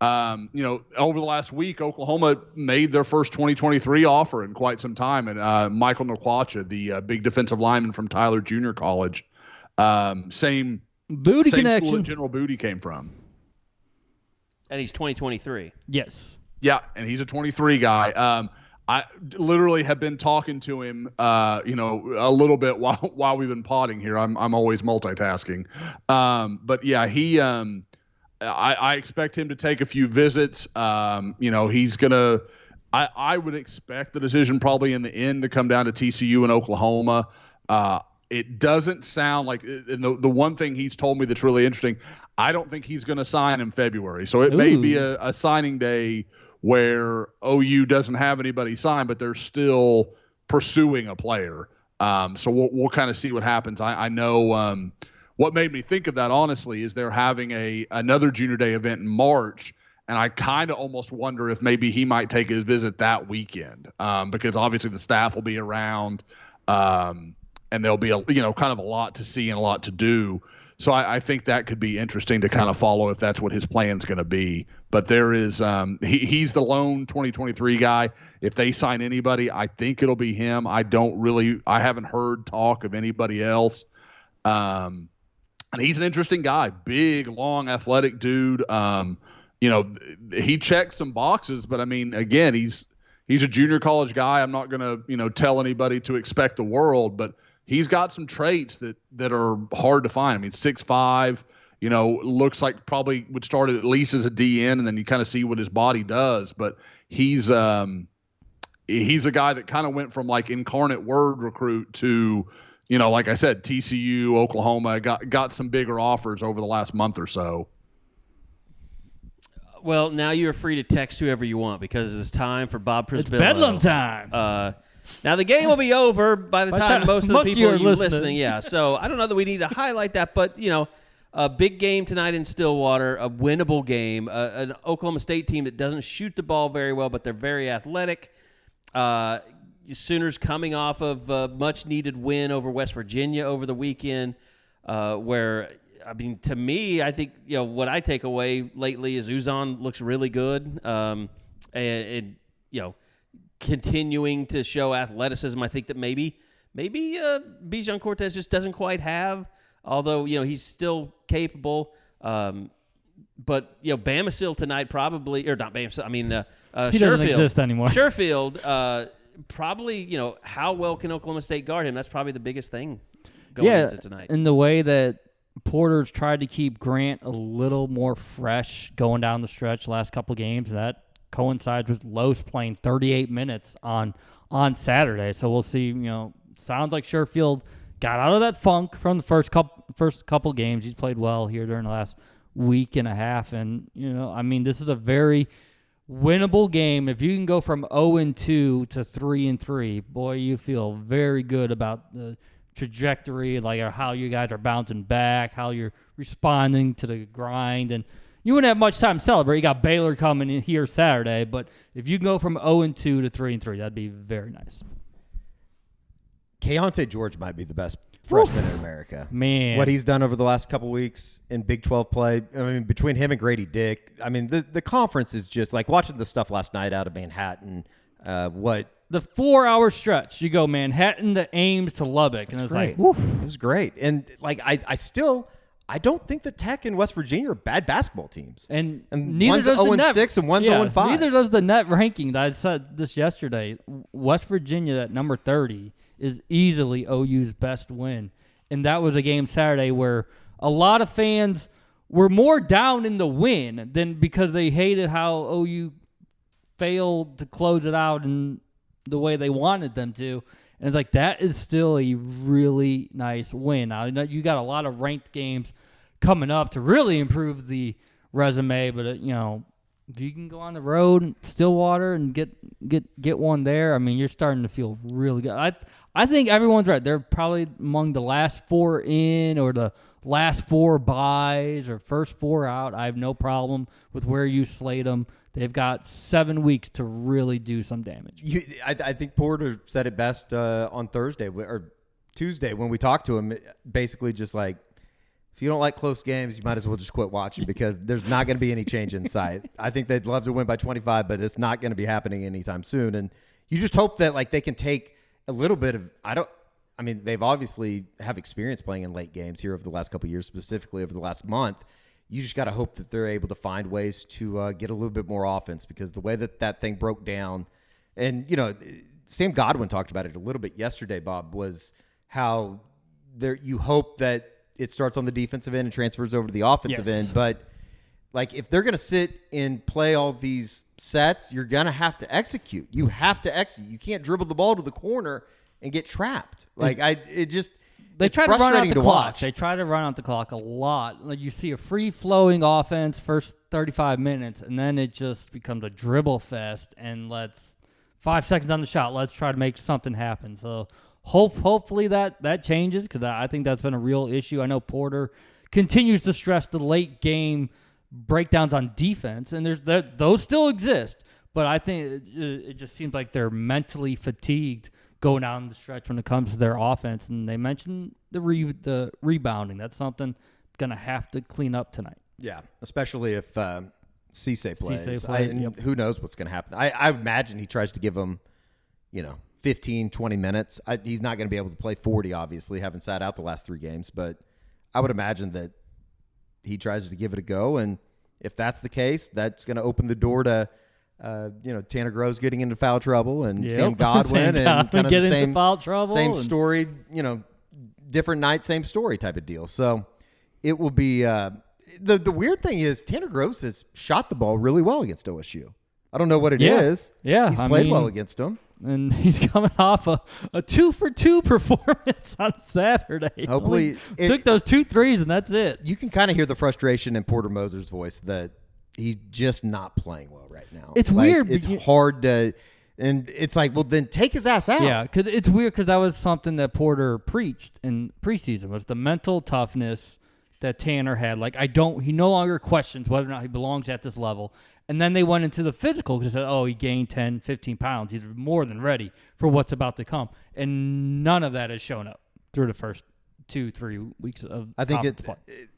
over the last week, Oklahoma made their first 2023 offer in quite some time, and Michael Nkwacha, the big defensive lineman from Tyler Junior College, same Booty school connection. that General Booty came from. And he's 2023. Yes. Yeah, and he's a 23 guy. I literally have been talking to him, a little bit while we've been podding here. I'm always multitasking, but yeah, he. I expect him to take a few visits. He's gonna. I would expect the decision probably in the end to come down to TCU and Oklahoma. It doesn't sound like, and the one thing he's told me that's really interesting, I don't think he's going to sign in February. So it may be a signing day where OU doesn't have anybody signed, but they're still pursuing a player. So we'll kind of see what happens. I know what made me think of that, honestly, is they're having another junior day event in March. And I kind of almost wonder if maybe he might take his visit that weekend, because obviously the staff will be around, and there'll be kind of a lot to see and a lot to do. So I think that could be interesting to kind of follow if that's what his plan's going to be. But there is he's the lone 2023 guy. If they sign anybody, I think it'll be him. I haven't heard talk of anybody else. And he's an interesting guy, big, long, athletic dude. He checks some boxes, but I mean, again, he's a junior college guy. I'm not going to, tell anybody to expect the world, but he's got some traits that are hard to find. I mean, 6'5", looks like probably would start at least as a DN, and then you kind of see what his body does. But he's a guy that kind of went from like incarnate word recruit to, like I said, TCU, Oklahoma, got some bigger offers over the last month or so. Well, now you're free to text whoever you want because it's time for Bob Prisbillo. It's Bedlam time. Now, the game will be over by the time most of the people are are listening. Yeah, so I don't know that we need to highlight that, but, a big game tonight in Stillwater, a winnable game, an Oklahoma State team that doesn't shoot the ball very well, but they're very athletic. Sooners coming off of a much-needed win over West Virginia over the weekend, where, I mean, to me, I think, what I take away lately is Uzan looks really good, and continuing to show athleticism. I think that maybe Bijan Cortez just doesn't quite have, although, he's still capable. But, Bamasill tonight probably, or not Bamasill, I mean, he doesn't exist anymore. Sherfield, probably, how well can Oklahoma State guard him? That's probably the biggest thing going into tonight. In the way that Porter's tried to keep Grant a little more fresh going down the stretch the last couple games, and that coincides with Los playing 38 minutes on Saturday. So we'll see. Sounds like Sherfield got out of that funk from the first couple games. He's played well here during the last week and a half, and this is a very winnable game. If you can go from 0-2 to 3-3, boy, you feel very good about the trajectory, like how you guys are bouncing back, how you're responding to the grind, and you wouldn't have much time to celebrate. You got Baylor coming in here Saturday, but if you can go from 0-2 to 3-3, that'd be very nice. Keontae George might be the best freshman in America. Man. What he's done over the last couple weeks in Big 12 play, I mean, between him and Grady Dick, I mean, the conference is just like watching the stuff last night out of Manhattan. The 4-hour stretch, you go Manhattan to Ames to Lubbock. And it's great. like, woof. It was great. And like, I still I don't think that Tech and West Virginia are bad basketball teams. And one's neither does the net. 0-6 and one's 0-5. Neither does the net ranking. I said this yesterday. West Virginia at number 30 is easily OU's best win. And that was a game Saturday where a lot of fans were more down in the win than because they hated how OU failed to close it out in the way they wanted them to. And it's like, that is still a really nice win. Now, you got a lot of ranked games coming up to really improve the resume, but, if you can go on the road in Stillwater and get one there, I mean, you're starting to feel really good. I think everyone's right. They're probably among the last 4 in or the last 4 buys or first 4 out. I have no problem with where you slate them. They've got 7 weeks to really do some damage. I think Porter said it best on Thursday or Tuesday when we talked to him. Basically, just like, if you don't like close games, you might as well just quit watching because there's not going to be any change in sight. I think they'd love to win by 25, but it's not going to be happening anytime soon. And you just hope that they can take a little bit of they've obviously have experience playing in late games here over the last couple of years, specifically over the last month. You just got to hope that they're able to find ways to get a little bit more offense because the way that thing broke down, and, Sam Godwin talked about it a little bit yesterday, Bob, was how you hope that it starts on the defensive end and transfers over to the offensive end. But, if they're going to sit and play all these sets, you're going to have to execute. You have to execute. You can't dribble the ball to the corner and get trapped. They try to run out the clock. They try to run out the clock a lot. You see a free-flowing offense first 35 minutes, and then it just becomes a dribble fest, and 5 seconds on the shot, let's try to make something happen. So hopefully that changes because I think that's been a real issue. I know Porter continues to stress the late game breakdowns on defense, and those still exist, but I think it just seems like they're mentally fatigued going down the stretch when it comes to their offense. And they mentioned the rebounding. That's something going to have to clean up tonight. Yeah, especially if Cisse plays. Yep. Who knows what's going to happen. I imagine he tries to give them, 15, 20 minutes. He's not going to be able to play 40, obviously, having sat out the last 3 games. But I would imagine that he tries to give it a go. And if that's the case, that's going to open the door to Tanner Groves getting into foul trouble and Sam Godwin and kind of the same foul trouble, same story, different night, same story type of deal. So it will be the weird thing is Tanner Groves has shot the ball really well against OSU. I don't know what it is. Yeah, he's played well against them. And he's coming off a 2-for-2 performance on Saturday. Hopefully took those 2 threes and that's it. You can kind of hear the frustration in Porter Moser's voice that he's just not playing well right now. It's weird. It's hard to, and it's like, well, then take his ass out. Yeah, cause it's weird because that was something that Porter preached in preseason was the mental toughness that Tanner had. He no longer questions whether or not he belongs at this level. And then they went into the physical because they said, he gained 10, 15 pounds. He's more than ready for what's about to come. And none of that has shown up through the first 2-3 weeks of I think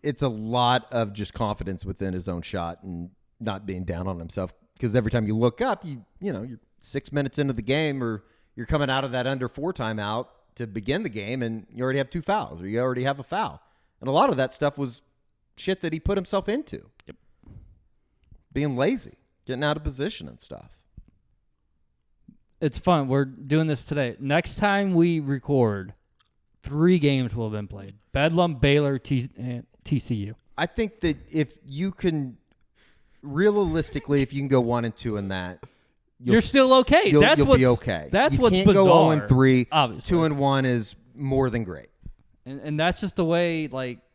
it's a lot of just confidence within his own shot and not being down on himself because every time you look up, you're 6 minutes into the game or you're coming out of that under 4 timeout to begin the game and you already have 2 fouls or you already have a foul. And a lot of that stuff was shit that he put himself into. Yep. Being lazy, getting out of position and stuff. It's fun. We're doing this today. Next time we record, 3 games will have been played. Bedlam, Baylor, TCU. I think that if you can, realistically, if you can go 1 and 2 in that, you're still okay. You'll be okay. That's what's bizarre. Go 0 and 3. Obviously. 2 and 1 is more than great. And that's just the way,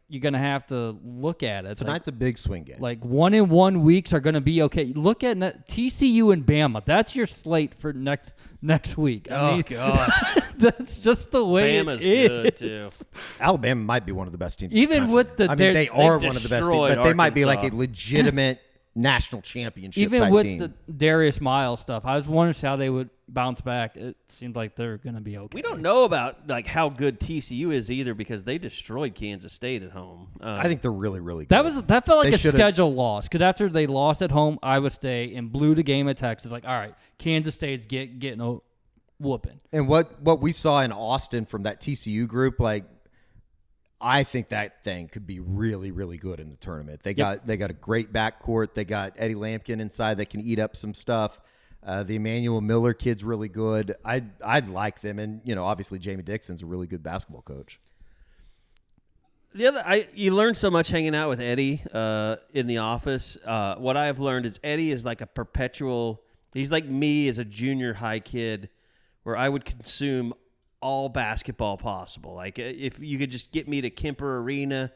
you're going to have to look at it. Tonight's a big swing game. 1 and 1 weeks are going to be okay. Look at TCU and Bama. That's your slate for next week. God. That's just the way Bama's it is. good, too. Alabama might be one of the best teams. Even with the they are one of the best teams, but they might be like Arkansas. a legitimate national championship Even type with team. the Darius Miles stuff, I was wondering how they would bounce back. It seemed like they're going to be okay. We don't know about how good TCU is either because they destroyed Kansas State at home. I think they're really, really good. That felt like They a should've- schedule loss because after they lost at home, Iowa State and blew the game at Texas, all right, Kansas State's getting a whooping. And what we saw in Austin from that TCU group, I think that thing could be really, really good in the tournament. They got a great backcourt. They got Eddie Lampkin inside that can eat up some stuff. The Emmanuel Miller kid's really good. I'd like them, and obviously Jamie Dixon's a really good basketball coach. You learn so much hanging out with Eddie in the office. What I've learned is Eddie is like a perpetual. He's like me as a junior high kid, where I would consume all basketball possible. Like if you could just get me to Kemper Arena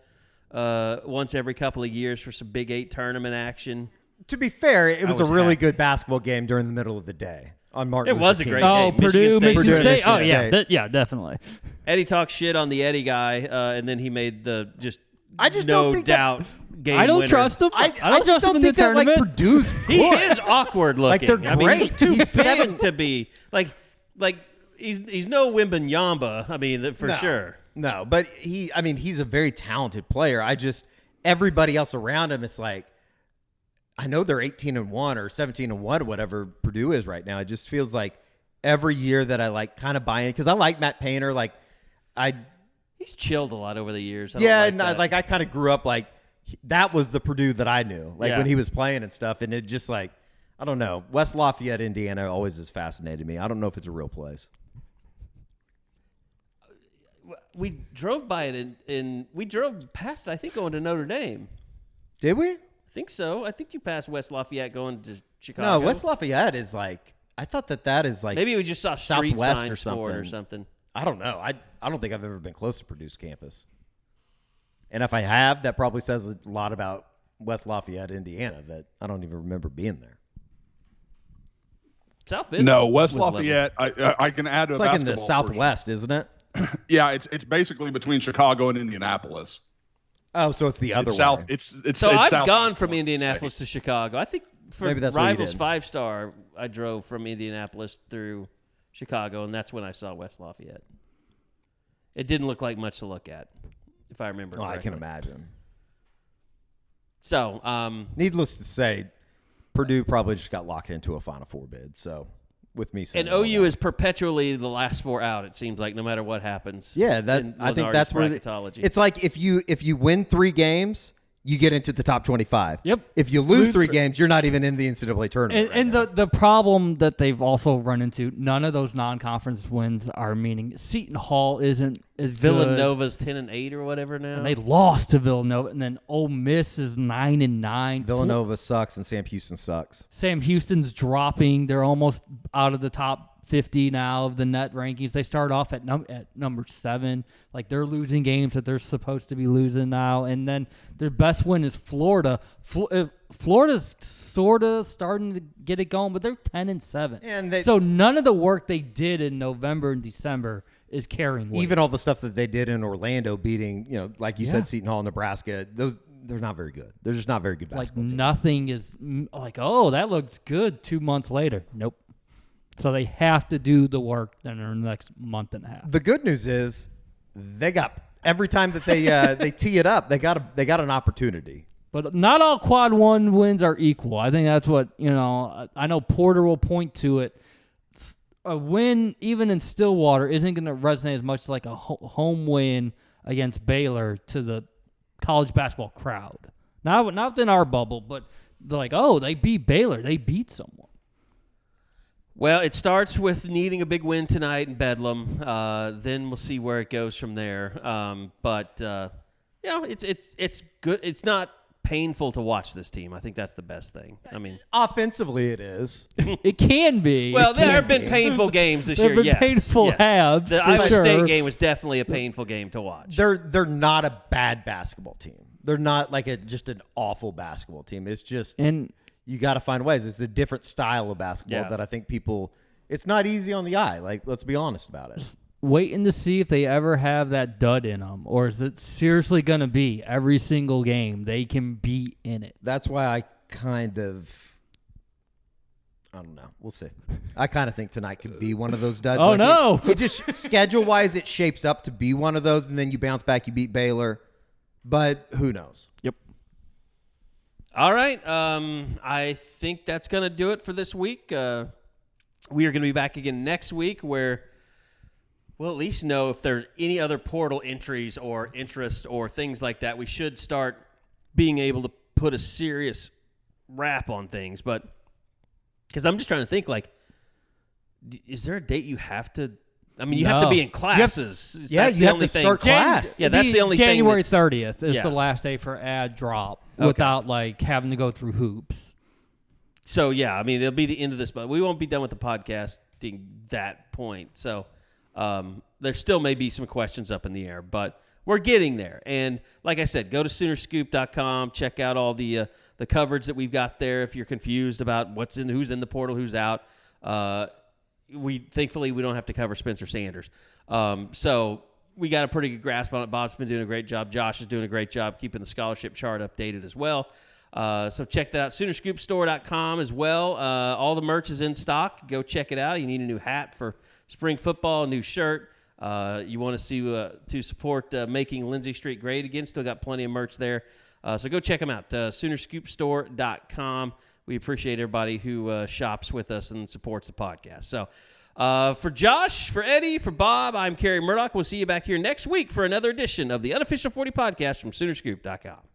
once every couple of years for some Big 8 tournament action. To be fair, it was a really good basketball game during the middle of the day on Martin Luther was a King. great game. Purdue, Michigan State. Oh, State. yeah, definitely. Eddie talked shit on the Eddie guy, and then he made the I just no don't think doubt game I don't winner. trust him. I don't trust him in the think that tournament. Purdue's good. He is awkward looking. Like, they're great. He's too He's big 7 to be like he's no Wembanyama. I mean, for sure. No, but he's a very talented player. Everybody else around him, it's like, I know they're 18-1 or 17-1 or whatever Purdue is right now. It just feels like every year that I like kind of buy in, because I like Matt Painter. He's chilled a lot over the years. I kind of grew up like that was the Purdue that I knew, when he was playing and stuff. And it just I don't know. West Lafayette, Indiana always has fascinated me. I don't know if it's a real place. We drove by it and we drove past it, I think, going to Notre Dame. Did we? I think so. I think you passed West Lafayette going to Chicago. No, West Lafayette is I thought that is maybe we just saw street Southwest signs or something. for it or something. I don't know. I don't think I've ever been close to Purdue's campus. And if I have, that probably says a lot about West Lafayette, Indiana, that I don't even remember being there. South Bend. No, West Lafayette. I can add to it's a like in the basketball Southwest, isn't it? Yeah, it's basically between Chicago and Indianapolis. Oh, so it's the other way. South. It's So it's I've south gone from Indianapolis to Chicago. I think for Maybe that's what you Rivals did. 5-star, I drove from Indianapolis through Chicago, and that's when I saw West Lafayette. It didn't look like much to look at, if I remember correctly. I can imagine. So, needless to say, Purdue probably just got locked into a Final Four bid. So, with me saying and OU is perpetually the last four out. It seems like no matter what happens. Yeah, I think that's where it's like if you win 3 games, you get into the top 25. Yep. If you lose 3 games, you're not even in the NCAA tournament. And the problem that they've also run into, none of those non-conference wins are meaning Seton Hall isn't as Villanova's 10-8 or whatever now. And they lost to Villanova, and then Ole Miss is 9-9. Villanova sucks, and Sam Houston sucks. Sam Houston's dropping. They're almost out of the top 50 now of the net rankings. They start off at number 7. Like, they're losing games that they're supposed to be losing now. And then their best win is Florida. Florida's sort of starting to get it going, but they're 10-7. And so none of the work they did in November and December is carrying weight. Even all the stuff that they did in Orlando, beating, like you said, Seton Hall, Nebraska, they're not very good. They're just not very good basketball teams. Nothing is like, oh, that looks good 2 months later. Nope. So they have to do the work in the next month and a half. The good news is they got every time that they tee it up, they got an opportunity. But not all quad 1 wins are equal. I think that's what, I know Porter will point to it. A win, even in Stillwater, isn't going to resonate as much like a home win against Baylor to the college basketball crowd. Not within our bubble, but they're like, oh, they beat Baylor. They beat someone. Well, it starts with needing a big win tonight in Bedlam. Then we'll see where it goes from there. It's good. It's not painful to watch this team. I think that's the best thing. I mean, offensively, it is. It can be. Well, there have been painful games this year. There have been painful halves. The Iowa State game was definitely a painful game to watch. They're not a bad basketball team. They're not like just an awful basketball team. It's just you got to find ways. It's a different style of basketball that I think it's not easy on the eye. Like, let's be honest about it. Waiting to see if they ever have that dud in them, or is it seriously going to be every single game they can be in it? That's why I don't know. We'll see. I kind of think tonight could be one of those duds. Oh, no. It just, schedule-wise, it shapes up to be one of those, and then you bounce back, you beat Baylor. But who knows? Yep. All right. I think that's going to do it for this week. We are going to be back again next week where We'll at least know if there's any other portal entries or interest or things like that. We should start being able to put a serious wrap on things. But because I'm just trying to think, like, is there a date you have to? I mean, you have to be in classes. You have to start class. Yeah, that's the only January thing. January 30th is the last day for ad drop without like having to go through hoops. So yeah, I mean, it'll be the end of this, but we won't be done with the podcasting that point. So there still may be some questions up in the air, but we're getting there. And like I said, go to Soonerscoop.com, check out all the coverage that we've got there. If you're confused about who's in the portal, who's out. Thankfully we don't have to cover Spencer Sanders. So we got a pretty good grasp on it. Bob's been doing a great job. Josh is doing a great job keeping the scholarship chart updated as well. So check that out. Soonerscoopstore.com as well. All the merch is in stock. Go check it out. You need a new hat for spring football, a new shirt. You want to see to support making Lindsay Street great again. Still got plenty of merch there. So go check them out. Soonerscoopstore.com. We appreciate everybody who shops with us and supports the podcast. So for Josh, for Eddie, for Bob, I'm Carey Murdoch. We'll see you back here next week for another edition of the Unofficial 40 podcast from Soonerscoop.com.